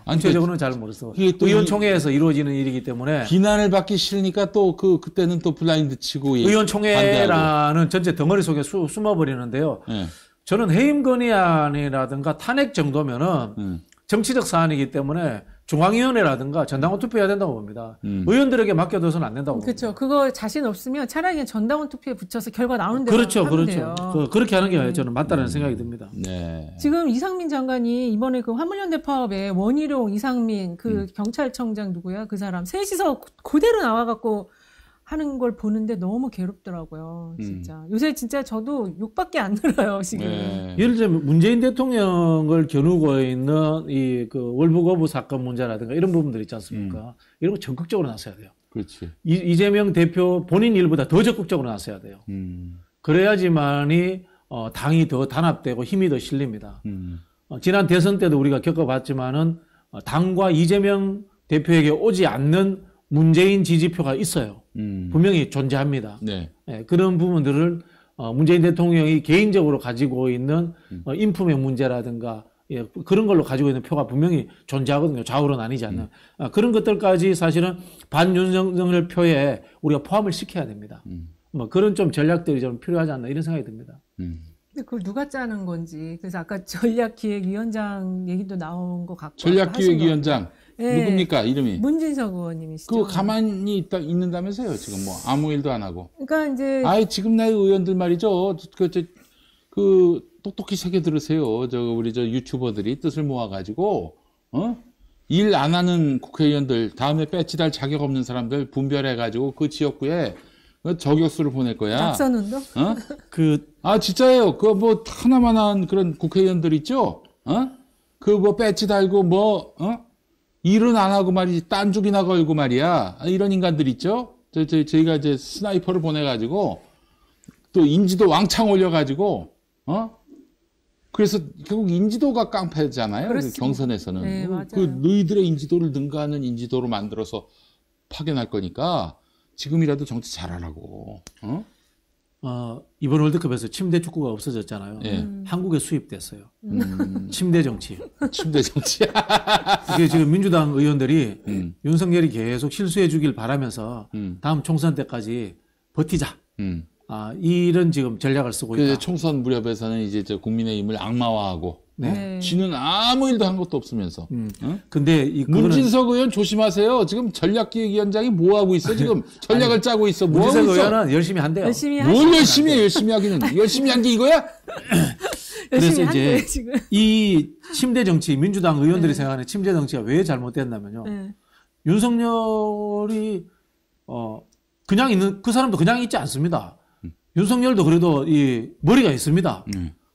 구체적으로는 잘 모르겠어요. 의원총회에서 이루어지는 일이기 때문에 비난을 받기 싫으니까 또 그때는 또 블라인드 치고 의원총회라는 전체 덩어리 속에 숨어버리는데요. 네. 저는 해임 건의안이라든가 탄핵 정도면은 정치적 사안이기 때문에 중앙위원회라든가 전당원 투표해야 된다고 봅니다. 의원들에게 맡겨둬서는 안 된다고 봅니다. 그렇죠. 그거 자신 없으면 차라리 그냥 전당원 투표에 붙여서 결과 나오는 대로 하면 돼요. 그렇게 하는 게 저는 맞다는 생각이 듭니다. 네. 지금 이상민 장관이 이번에 그 화물연대 파업에 원희룡, 이상민, 그 경찰청장 누구야? 그 사람 셋이서 그대로 나와갖고 하는 걸 보는데 너무 괴롭더라고요. 진짜. 요새 진짜 저도 욕밖에 안 들어요, 지금. 네. 예를 들면 문재인 대통령을 겨누고 있는 그 월북어부 사건 문제라든가 이런 부분들 있지 않습니까? 이런 거 적극적으로 나서야 돼요. 그렇지. 이재명 대표 본인 일보다 더 적극적으로 나서야 돼요. 그래야지만이 당이 더 단합되고 힘이 더 실립니다. 지난 대선 때도 우리가 겪어봤지만은 당과 이재명 대표에게 오지 않는 문재인 지지표가 있어요. 분명히 존재합니다. 네. 네, 그런 부분들을 문재인 대통령이 개인적으로 가지고 있는 인품의 문제라든가 그런 걸로 가지고 있는 표가 분명히 존재하거든요. 좌우로 나뉘지 않는. 그런 것들까지 사실은 반윤석열 표에 우리가 포함을 시켜야 됩니다. 그런 좀 전략들이 좀 필요하지 않나 이런 생각이 듭니다. 근데 그걸 누가 짜는 건지. 그래서 아까 전략기획위원장 얘기도 나온 것 같고. 전략기획위원장. 네. 누굽니까 이름이? 문진석 의원님이시죠. 그거 가만히 있는다면서요 지금 뭐 아무 일도 안 하고. 그러니까 이제. 지금 나이 의원들 말이죠. 똑똑히 새겨 들으세요. 우리 유튜버들이 뜻을 모아가지고 일 안 하는 국회의원들 다음에 배치달 자격 없는 사람들 분별해가지고 그 지역구에 저격수를 보낼 거야. 낙선운동? 진짜예요. 뭐 하나만한 그런 국회의원들 있죠. 배치 달고 일은 안 하고 말이지 딴죽이나 걸고 말이야. 이런 인간들 있죠. 저희가 이제 스나이퍼를 보내가지고 또 인지도 왕창 올려가지고 그래서 결국 인지도가 깡패잖아요. 그 경선에서는. 네, 맞아요. 너희들의 인지도를 능가하는 인지도로 만들어서 파견할 거니까 지금이라도 정치 잘하라고. 이번 월드컵에서 침대 축구가 없어졌잖아요. 한국에 수입됐어요. 침대 정치. 침대 정치. 이게 지금 민주당 의원들이 윤석열이 계속 실수해 주길 바라면서 다음 총선 때까지 버티자. 이런 지금 전략을 쓰고 있다. 총선 무렵에서는 이제 국민의힘을 악마화하고. 쥐는 아무 일도 한 것도 없으면서. 근데 문진석 의원 조심하세요. 지금 전략기획위원장이 뭐 하고 있어? 지금 전략을 짜고 있어. 뭐 하고 있어? 문진석 의원은 열심히 한대요. 뭘 열심히 해? 열심히 하기는. 열심히 한 게 이거야? 그래서 이제 이 침대 정치, 민주당 의원들이 생각하는 침대 정치가 왜 잘못됐냐면요. 윤석열이 그냥 있는 그 사람도 그냥 있지 않습니다. 윤석열도 그래도 이 머리가 있습니다.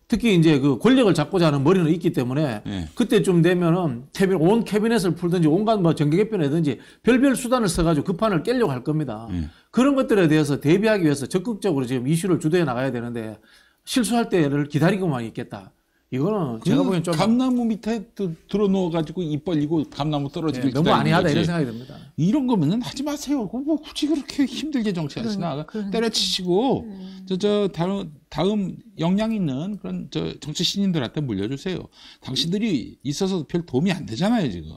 특히 이제 그 권력을 잡고자 하는 머리는 있기 때문에 그때쯤 되면은 온 캐비넷을 풀든지 온갖 정계 개편이든지 별별 수단을 써가지고 그 판을 깨려고 할 겁니다. 그런 것들에 대해서 대비하기 위해서 적극적으로 지금 이슈를 주도해 나가야 되는데 실수할 때를 기다리고만 있겠다. 이거는 제가 보기엔 좀 감나무 밑에 들어 누워가지고 입 벌리고 감나무 떨어지길 너무 안이하다 이런 생각이 듭니다. 이런 거면은 하지 마세요. 뭐 굳이 그렇게 힘들게 정치하시나. 때려치시고 다음 역량 있는 그런 정치 신인들한테 물려주세요. 당신들이 있어서 별 도움이 안 되잖아요 지금.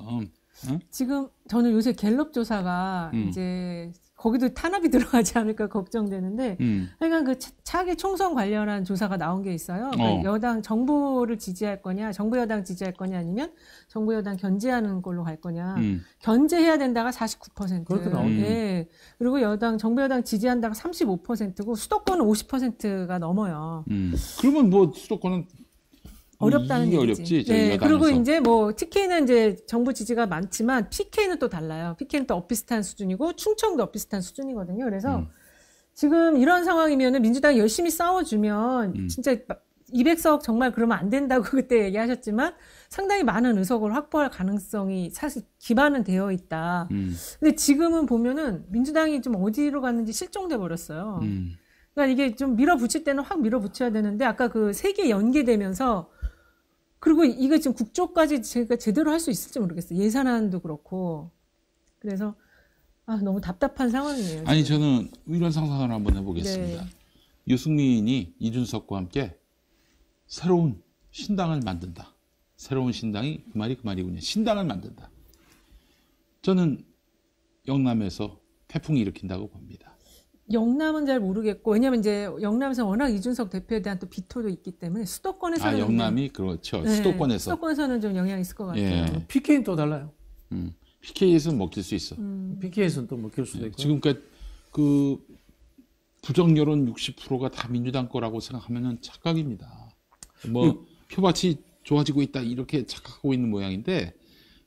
지금 저는 요새 갤럽 조사가 이제 거기도 탄압이 들어가지 않을까 걱정되는데 하여간 그 차기 총선 관련한 조사가 나온 게 있어요. 그러니까 여당 정부를 지지할 거냐, 정부 여당 지지할 거냐 아니면 정부 여당 견제하는 걸로 갈 거냐. 견제해야 된다가 49%. 그렇게 나오네. 예. 그리고 정부 여당 지지한다가 35%고 수도권은 50%가 넘어요. 그러면 뭐 수도권은 어렵다는 이게 얘기지. 어렵지. 네. 여당에서. 그리고 이제 뭐 TK는 이제 정부 지지가 많지만 PK는 또 달라요. PK는 또 엇비슷한 수준이고 충청도 엇비슷한 수준이거든요. 그래서 지금 이런 상황이면은 민주당이 열심히 싸워주면 진짜 200석 정말 그러면 안 된다고 그때 얘기하셨지만 상당히 많은 의석을 확보할 가능성이 사실 기반은 되어 있다. 근데 지금은 보면은 민주당이 좀 어디로 갔는지 실종돼 버렸어요. 그러니까 이게 좀 밀어붙일 때는 확 밀어붙여야 되는데 아까 그 세 개 연계되면서 그리고 이거 지금 국조까지 제가 제대로 할 수 있을지 모르겠어요. 예산안도 그렇고. 그래서 너무 답답한 상황이에요. 아니 저는 이런 상상을 한번 해보겠습니다. 네. 유승민이 이준석과 함께 새로운 신당을 만든다. 새로운 신당이 그 말이군요. 신당을 만든다. 저는 영남에서 태풍이 일으킨다고 봅니다. 영남은 잘 모르겠고 왜냐하면 이제 영남에서 워낙 이준석 대표에 대한 또 비토도 있기 때문에 수도권에서는 영남이 그렇죠. 네, 수도권에서 수도권에서는 좀 영향이 있을 것 같아요. 예. PK는 또 달라요. PK에서는 먹힐 수 있어. PK에서는 또 먹힐 수도 있고. 지금까지 그 부정 여론 60%가 다 민주당 거라고 생각하면은 착각입니다. 뭐 표밭이 좋아지고 있다 이렇게 착각하고 있는 모양인데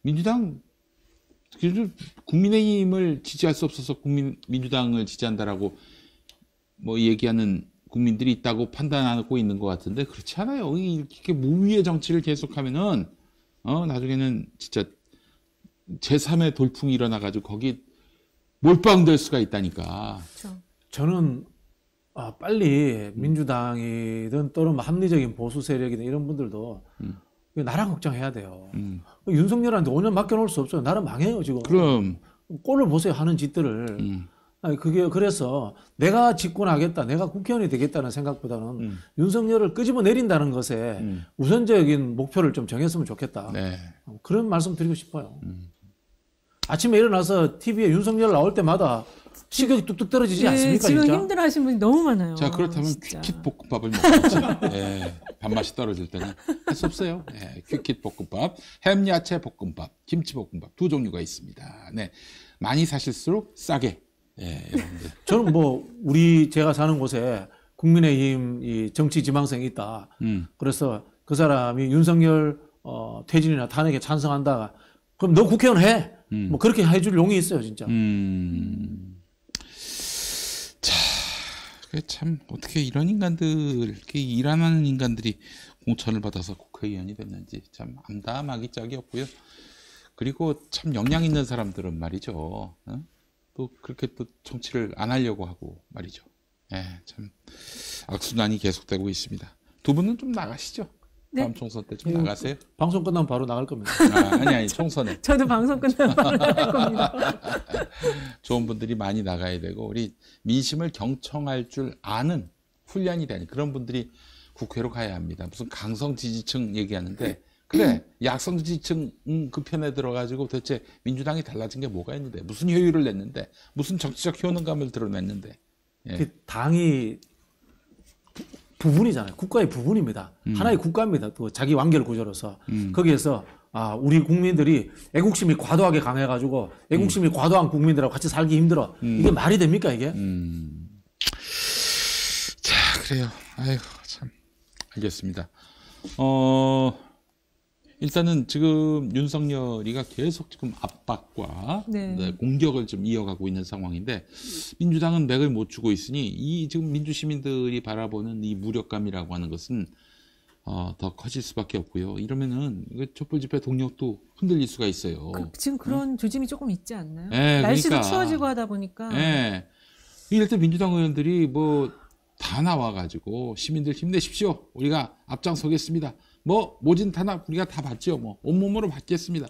민주당 국민의힘을 지지할 수 없어서 민주당을 지지한다라고 뭐 얘기하는 국민들이 있다고 판단하고 있는 것 같은데 그렇지 않아요. 이렇게 무위의 정치를 계속하면은 나중에는 진짜 제3의 돌풍이 일어나가지고 거기 몰빵될 수가 있다니까. 그렇죠. 저는 빨리 민주당이든 또는 합리적인 보수 세력이든 이런 분들도 나라 걱정해야 돼요. 윤석열한테 5년 맡겨놓을 수 없어요. 나라 망해요 지금. 그럼 꼴을 보세요 하는 짓들을. 그게 그래서 내가 집권하겠다, 내가 국회의원이 되겠다는 생각보다는 윤석열을 끄집어 내린다는 것에 우선적인 목표를 좀 정했으면 좋겠다. 네. 그런 말씀 드리고 싶어요. 아침에 일어나서 TV에 윤석열 나올 때마다 식욕이 뚝뚝 떨어지지 않습니까? 지금 진짜? 힘들어하시는 분이 너무 많아요. 자 그렇다면 진짜. 퀴킷 볶음밥을 먹겠지. 예, 밥맛이 떨어질 때는 할 수 없어요. 예, 퀴킷 볶음밥, 햄 야채 볶음밥, 김치 볶음밥 두 종류가 있습니다. 네, 많이 사실수록 싸게. 예, 여러분들. 저는 제가 사는 곳에 국민의힘 이 정치 지망생이 있다. 그래서 그 사람이 윤석열 퇴진이나 탄핵에 찬성한다. 그럼 너 국회의원 해. 뭐 그렇게 해줄 용이 있어요, 진짜. 자, 참 어떻게 이런 인간들, 이렇게 일 안 하는 인간들이 공천을 받아서 국회의원이 됐는지 참 암담하기 짝이 없고요. 그리고 참 역량 있는 사람들은 말이죠. 또 그렇게 또 정치를 안 하려고 하고 말이죠. 예, 참 악순환이 계속되고 있습니다. 두 분은 좀 나가시죠. 네. 다음 총선 때 좀 나가세요. 방송 끝나면 바로 나갈 겁니다. 아니 총선에. 저도 방송 끝나면 바로 나갈 겁니다. 좋은 분들이 많이 나가야 되고 우리 민심을 경청할 줄 아는 훈련이 되는 그런 분들이 국회로 가야 합니다. 무슨 강성 지지층 얘기하는데 그래 약성 지지층 그 편에 들어가지고 대체 민주당이 달라진 게 뭐가 있는데 무슨 효율을 냈는데 무슨 정치적 효능감을 드러냈는데. 예. 당이 부분이잖아요. 국가의 부분입니다. 하나의 국가입니다. 또 자기 완결 구조로서 거기에서 우리 국민들이 애국심이 과도하게 강해가지고 애국심이 과도한 국민들하고 같이 살기 힘들어. 이게 말이 됩니까 이게? 자 그래요. 아이고 참 알겠습니다. 일단은 지금 윤석열이가 계속 지금 압박과 네. 공격을 좀 이어가고 있는 상황인데 민주당은 맥을 못 주고 있으니 이 지금 민주시민들이 바라보는 이 무력감이라고 하는 것은 더 커질 수밖에 없고요. 이러면은 촛불 집회 동력도 흔들릴 수가 있어요. 지금 그런 조짐이 조금 있지 않나요? 네, 날씨도 그러니까. 추워지고 하다 보니까. 예. 이럴 때 민주당 의원들이 다 나와가지고 시민들 힘내십시오. 우리가 앞장서겠습니다. 모진 탄압 우리가 다 받죠. 온몸으로 받겠습니다.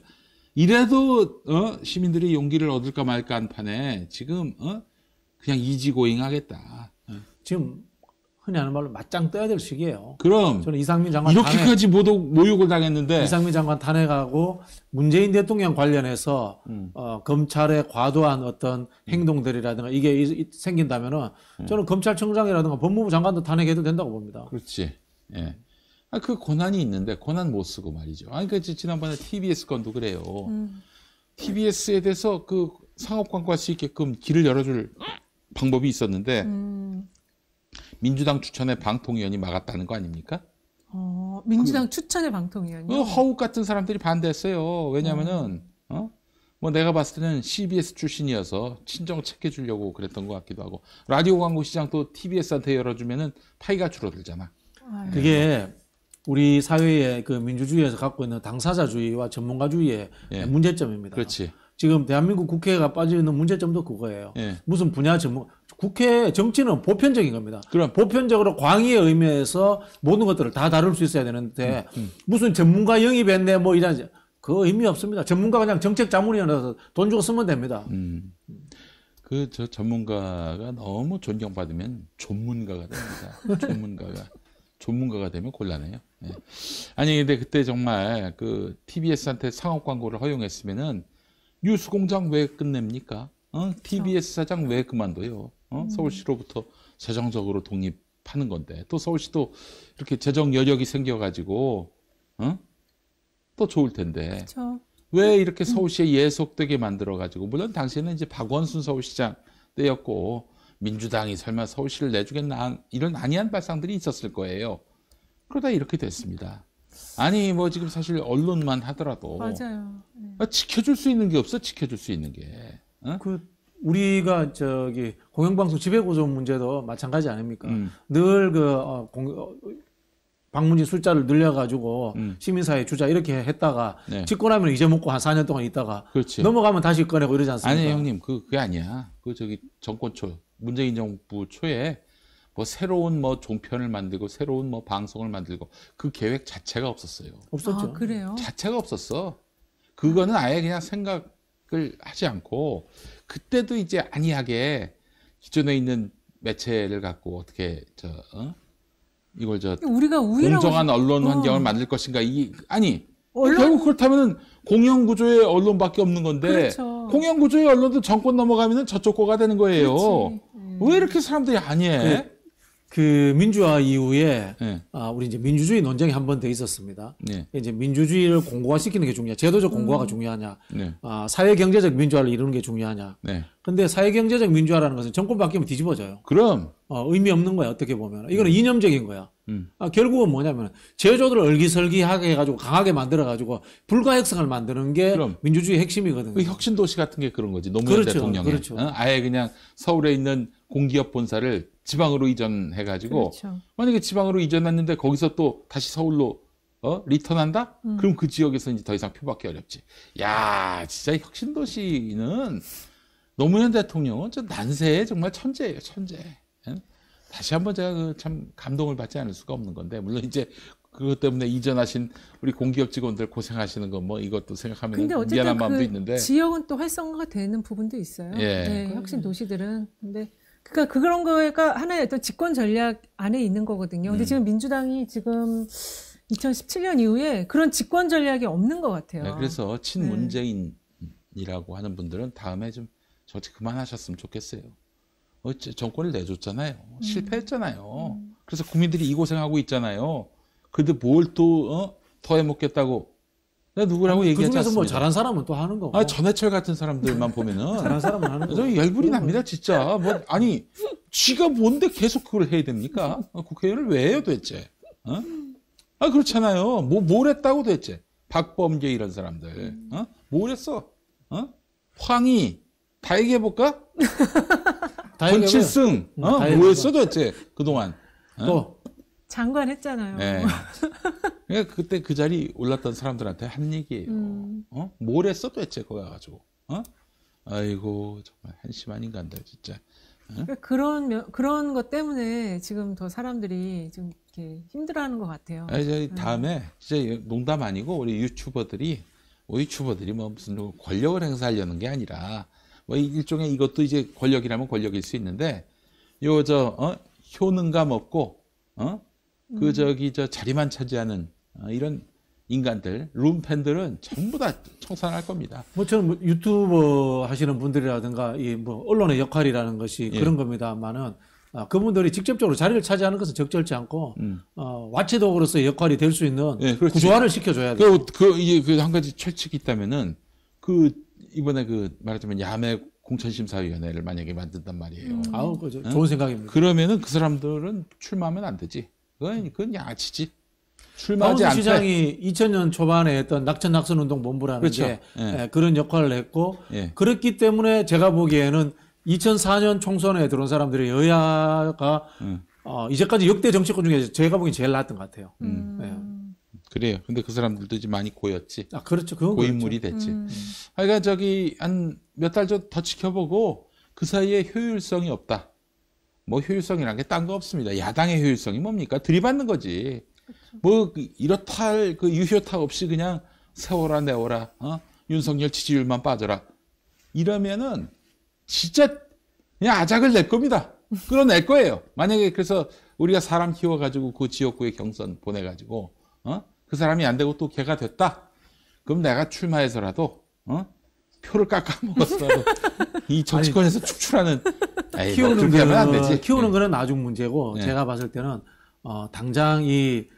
이래도 시민들이 용기를 얻을까 말까 한 판에 지금 그냥 이지고잉 하겠다. 지금 흔히 하는 말로 맞짱 떠야 될 시기예요. 그럼 저는 이상민 장관 이렇게까지 모욕을 당했는데 이상민 장관 탄핵하고 문재인 대통령 관련해서 검찰의 과도한 어떤 행동들이라든가 이게 생긴다면은 저는 검찰청장이라든가 법무부 장관도 탄핵해도 된다고 봅니다. 그렇지. 예. 그 권한이 있는데 권한 못 쓰고 말이죠. 그러니까 지난번에 TBS 건도 그래요. TBS에 대해서 그 상업광고할 수 있게끔 길을 열어줄 방법이 있었는데 민주당 추천의 방통위원이 막았다는 거 아닙니까? 민주당 추천의 방통위원이요? 허욱 같은 사람들이 반대했어요. 왜냐면은 뭐 내가 봤을 때는 CBS 출신이어서 친정 챙겨주려고 그랬던 것 같기도 하고 라디오 광고 시장도 TBS한테 열어주면은 파이가 줄어들잖아. 그게 우리 사회의 그 민주주의에서 갖고 있는 당사자주의와 전문가주의의 문제점입니다. 그렇지. 지금 대한민국 국회가 빠져 있는 문제점도 그거예요. 예. 무슨 분야 전문 국회 정치는 보편적인 겁니다. 그럼 보편적으로 광의의 의미에서 모든 것들을 다 다룰 수 있어야 되는데 무슨 전문가 영입했네 뭐 이런 그 의미 없습니다. 전문가가 그냥 정책 자문위원회에서 돈 주고 쓰면 됩니다. 저 전문가가 너무 존경받으면 전문가가 됩니다. 전문가가 되면 곤란해요. 예. 아니 근데 그때 정말 그 TBS한테 상업 광고를 허용했으면은 뉴스공장 왜 끝냅니까? TBS 사장 왜 그만둬요? 서울시로부터 재정적으로 독립하는 건데 또 서울시도 이렇게 재정 여력이 생겨가지고 또 좋을 텐데 그쵸. 왜 이렇게 서울시에 예속되게 만들어가지고 물론 당시에는 이제 박원순 서울시장 때였고 민주당이 설마 서울시를 내주겠나 이런 안이한 발상들이 있었을 거예요. 그러다 이렇게 됐습니다. 아니 뭐 지금 사실 언론만 하더라도 맞아요. 지켜줄 수 있는 게 없어. 지켜줄 수 있는 게. 그 우리가 저기 공영방송 지배구조 문제도 마찬가지 아닙니까? 늘 방문진 숫자를 늘려가지고 시민사회 주자 이렇게 했다가 네. 집권하면 잊어먹고 한 4년 동안 있다가 그렇지. 넘어가면 다시 꺼내고 이러지 않습니까? 아니 형님 그게 아니야. 정권 초 문재인 정부 초에 뭐 새로운 뭐 종편을 만들고 새로운 뭐 방송을 만들고 그 계획 자체가 없었어요. 없었죠. 아, 그래요? 자체가 없었어. 그거는 아예 그냥 생각을 하지 않고 그때도 이제 안이하게 기존에 있는 매체를 갖고 어떻게 이걸 우리가 우위라고 공정한 언론 환경을 만들 것인가 결국 그렇다면은 공영 구조의 언론밖에 없는 건데 그렇죠. 공영 구조의 언론도 정권 넘어가면은 저쪽 거가 되는 거예요. 왜 이렇게 사람들이 아니해? 그 민주화 이후에 네. 우리 이제 민주주의 논쟁이 한 번 더 있었습니다. 네. 이제 민주주의를 공고화시키는 게 중요하냐, 제도적 공고화가 중요하냐, 네. 사회 경제적 민주화를 이루는 게 중요하냐. 네. 근데 사회 경제적 민주화라는 것은 정권 바뀌면 뒤집어져요. 그럼 의미 없는 거야 어떻게 보면. 이거는 이념적인 거야. 결국은 뭐냐면 제조들을 얼기설기하게 해가지고 강하게 만들어가지고 불가역성을 만드는 게 그럼. 민주주의 핵심이거든요. 그 혁신 도시 같은 게 그런 거지. 노무현 그렇죠. 대통령이 그렇죠. 아예 그냥 서울에 있는 공기업 본사를 지방으로 이전해가지고 그렇죠. 만약에 지방으로 이전했는데 거기서 또 다시 서울로 리턴한다? 그럼 그 지역에서 이제 더 이상 표받기 어렵지. 야, 진짜 혁신 도시는 노무현 대통령은 저 난세에 정말 천재예요, 천재. 다시 한번 제가 참 감동을 받지 않을 수가 없는 건데 물론 이제 그것 때문에 이전하신 우리 공기업 직원들 고생하시는 거 뭐 이것도 생각하면 근데 어쨌든 미안한 마음도 그 있는데 지역은 또 활성화가 되는 부분도 있어요. 예. 네, 혁신 도시들은. 근데 그러니까 그런 거가 하나의 어떤 집권 전략 안에 있는 거거든요. 근데 지금 민주당이 지금 2017년 이후에 그런 집권 전략이 없는 것 같아요. 네, 그래서 친문재인이라고 하는 분들은 다음에 좀 저지 그만하셨으면 좋겠어요. 정권을 내줬잖아요. 실패했잖아요. 그래서 국민들이 이 고생하고 있잖아요. 근데 뭘 또 더 해먹겠다고 내가 누구라고 얘기하지 그중에서 않습니다. 뭐 잘한 사람은 또 하는 거고. 전해철 같은 사람들만 보면은 잘한 사람은 하는 거고. 저 열불이 납니다, 진짜. 쥐가 뭔데 계속 그걸 해야 됩니까? 국회의원을 왜 해요, 도대체? 그렇잖아요. 뭘 했다고 도대체? 박범계 이런 사람들. 뭘 했어? 황희, 다 얘기해볼까? 권칠승, 뭐 했어, 도대체? 그동안. 또. 장관 했잖아요. 네. 그러니까 그때 그 자리 올랐던 사람들한테 한 얘기예요. 뭘 했어, 도대체? 거기 가가지고. 아이고, 정말 한심한 인간들, 진짜. 그러니까 그런 것 때문에 지금 더 사람들이 좀 이렇게 힘들어하는 것 같아요. 다음에 진짜 농담 아니고 우리 유튜버들이 뭐 무슨 권력을 행사하려는 게 아니라 뭐 일종의 이것도 이제 권력이라면 권력일 수 있는데 효능감 없고 저 자리만 차지하는 이런 인간들, 룸팬들은 전부 다 청산할 겁니다. 뭐 저는 뭐 유튜버 하시는 분들이라든가 이 뭐 언론의 역할이라는 것이 그런 겁니다만은 그분들이 직접적으로 자리를 차지하는 것은 적절치 않고 와치독으로서의 역할이 될 수 있는 구조화를 시켜줘야 돼요. 이게 한 가지 철칙이 있다면은 이번에 말하자면 야매 공천심사위원회를 만약에 만든단 말이에요. 아우, 좋은 생각입니다. 그러면은 그 사람들은 출마하면 안 되지. 그건 양아치지. 출마하지 강원수 않대. 시장이 2000년 초반에 했던 낙천낙선운동 본부라는 그렇죠. 게 그런 역할을 했고 예. 그렇기 때문에 제가 보기에는 2004년 총선에 들어온 사람들이 여야가 이제까지 역대 정치권 중에 제가 보기엔 제일 나았던 것 같아요. 네. 그래요. 근데 그 사람들도 이제 많이 고였지. 그렇죠. 그건 고인물이 됐지. 그러니까 한 몇 달 더 지켜보고 그 사이에 효율성이 없다. 뭐 효율성이란 게 딴 거 없습니다. 야당의 효율성이 뭡니까? 들이받는 거지. 뭐 이렇다 할 유효타 없이 그냥 세워라 내워라. 윤석열 지지율만 빠져라. 이러면은 진짜 그냥 아작을 낼 겁니다. 끌어낼 거예요. 만약에 그래서 우리가 사람 키워가지고 그 지역구에 경선 보내가지고 그 사람이 안 되고 또 걔가 됐다. 그럼 내가 출마해서라도 표를 깎아먹었어라도 이 정치권에서 축출하는 키우는 그렇게 하면 안 되지. 키우는 거는 나중 문제고 제가 봤을 때는 당장 이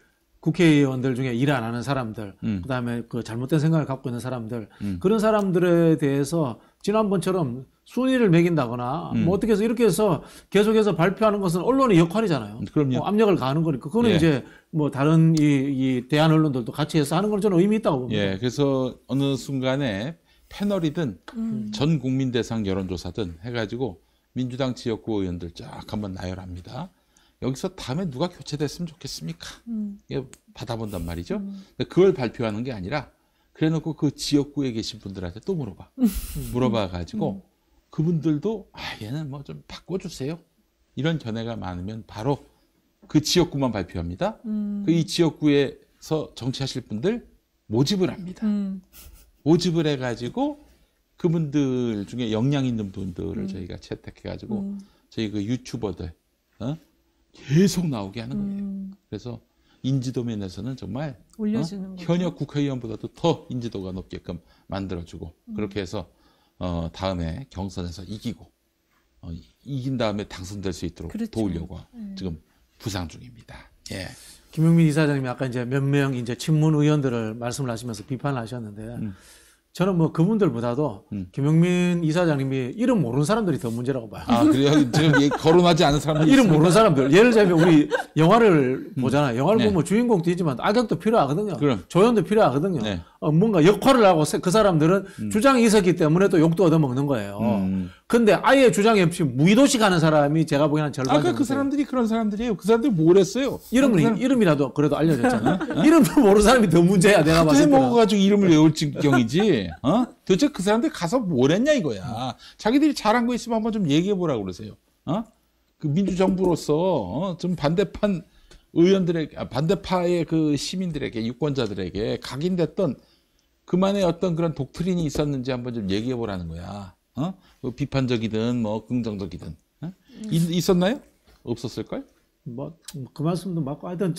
국회의원들 중에 일 안 하는 사람들, 그다음에 잘못된 생각을 갖고 있는 사람들, 그런 사람들에 대해서 지난번처럼 순위를 매긴다거나 뭐 어떻게 해서 이렇게 해서 계속해서 발표하는 것은 언론의 역할이잖아요. 그럼요. 압력을 가하는 거니까 그거는 이제 뭐 다른 이 대한 언론들도 같이 해서 하는 건 저는 의미 있다고 봅니다. 예, 그래서 어느 순간에 패널이든 전 국민 대상 여론조사든 해가지고 민주당 지역구 의원들 쫙 한번 나열합니다. 여기서 다음에 누가 교체됐으면 좋겠습니까? 이거 받아본단 말이죠. 근데 그걸 발표하는 게 아니라 그래놓고 그 지역구에 계신 분들한테 또 물어봐. 물어봐가지고 그분들도 얘는 뭐 좀 바꿔주세요. 이런 견해가 많으면 바로 그 지역구만 발표합니다. 이 지역구에서 정치하실 분들 모집을 합니다. 모집을 해가지고 그분들 중에 역량 있는 분들을 저희가 채택해가지고 저희 그 유튜버들 계속 나오게 하는 거예요. 그래서 인지도 면에서는 정말 올려주는 현역 국회의원보다도 더 인지도가 높게끔 만들어주고 그렇게 해서 다음에 경선에서 이기고 이긴 다음에 당선될 수 있도록 그렇죠. 도우려고 지금 부상 중입니다. 예. 김용민 이사장님이 아까 이제 몇 명 이제 친문 의원들을 말씀을 하시면서 비판을 하셨는데 저는 뭐 그분들보다도 김용민 이사장님이 이름 모르는 사람들이 더 문제라고 봐요. 그래요? 지금 거론하지 않은 사람들 이름 모르는 사람들. 예를 들자면 우리 영화를 보잖아요. 영화를 보면 주인공도 있지만 악역도 필요하거든요. 그럼. 조연도 필요하거든요. 네. 뭔가 역할을 하고 그 사람들은 주장이 있었기 때문에 또 욕도 얻어먹는 거예요. 근데 아예 주장이 없이 무의도식 하는 사람이 제가 보기에는 절반 정도. 그 사람들이 그런 사람들이에요. 그 사람들이 뭘 했어요? 이름이라도 그래도 알려졌잖아요. 이름도 모르는 사람이 더 문제야. 내가 봤을 때. 해먹어가지고 이름을 외울 지경이지. 도대체 그 사람들 가서 뭘 했냐 이거야. 자기들이 잘한 거 있으면 한번 좀 얘기해 보라고 그러세요. 그 민주정부로서 좀 반대판 의원들에게, 반대파의 그 시민들에게, 유권자들에게 각인됐던 그만의 어떤 그런 독트린이 있었는지 한번 좀 얘기해 보라는 거야. 뭐 비판적이든 뭐 긍정적이든. 있었나요? 없었을걸? 뭐 그 말씀도 맞고 하여튼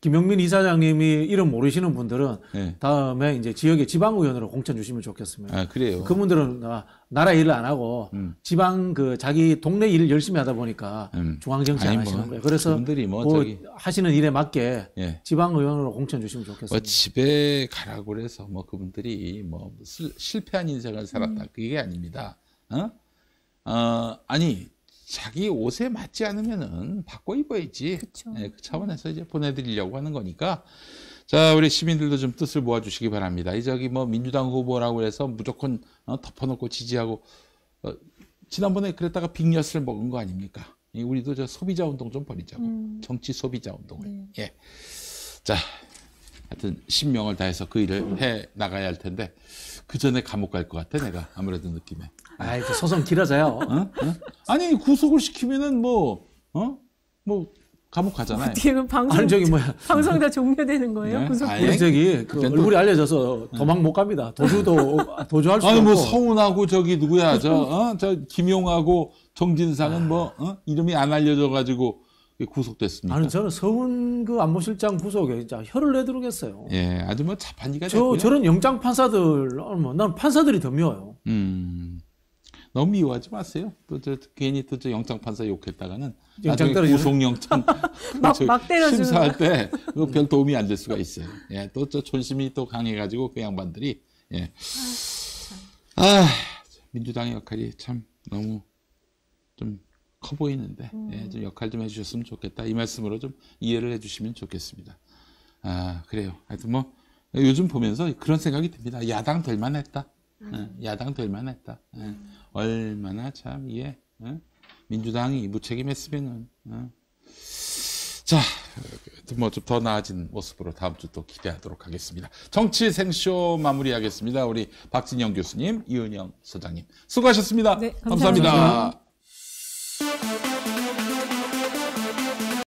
김용민 이사장님이 이름 모르시는 분들은 다음에 이제 지역의 지방의원으로 공천 주시면 좋겠습니다. 그래요. 그분들은 나라 일을 안 하고 지방 자기 동네 일을 열심히 하다 보니까 중앙 정치 안 하시는 거예요. 그래서 하시는 일에 맞게 지방의원으로 공천 주시면 좋겠습니다. 집에 가라고 그래서 그분들이 실패한 인생을 살았다. 그게 아닙니다. 아니. 자기 옷에 맞지 않으면은 바꿔 입어야지. 그 차원에서 이제 보내드리려고 하는 거니까. 자, 우리 시민들도 좀 뜻을 모아주시기 바랍니다. 민주당 후보라고 해서 무조건 덮어놓고 지지하고, 지난번에 그랬다가 빅엿을 먹은 거 아닙니까? 우리도 저 소비자 운동 좀 벌이자고. 정치 소비자 운동을. 예. 자, 하여튼 신명을 다해서 그 일을 해 나가야 할 텐데, 그 전에 감옥 갈 것 같아, 내가. 아무래도 느낌에. 소송 길어져요. 아니, 구속을 시키면은 감옥 가잖아요. 지금 방송 다 종료되는 거예요? 구속. 우리 얼굴이 알려져서 도망 못 갑니다. 도주할 수 없고. 서운하고 누구야 저 김용하고 정진상은 이름이 안 알려져 가지고 구속됐습니까? 아니 저는 서훈 그 안보실장 구속에 진짜 혀를 내두르겠어요. 예, 아주 뭐 자판기가 됐고요. 저런 영장 판사들, 난 판사들이 더 미워요. 너무 미워하지 마세요. 또 괜히 또 영장 판사 욕했다가는 영장 나중에 떨어지는. 구속영장 막 때려주는 심사할 때 그거 별 도움이 안 될 수가 있어요. 예, 또 저 존심이 또 강해가지고 그 양반들이 예. 민주당의 역할이 참 너무 좀 커 보이는데 예, 좀 역할 좀 해주셨으면 좋겠다. 이 말씀으로 좀 이해를 해주시면 좋겠습니다. 그래요. 하여튼 뭐 요즘 보면서 그런 생각이 듭니다. 야당 될 만했다. 야당 될 만했다. 얼마나 참 민주당이 무책임했으면은. 자, 뭐 좀 더 나아진 모습으로 다음 주 또 기대하도록 하겠습니다. 정치 생쇼 마무리하겠습니다. 우리 박진영 교수님, 이은영 소장님 수고하셨습니다. 네, 감사합니다. 감사합니다.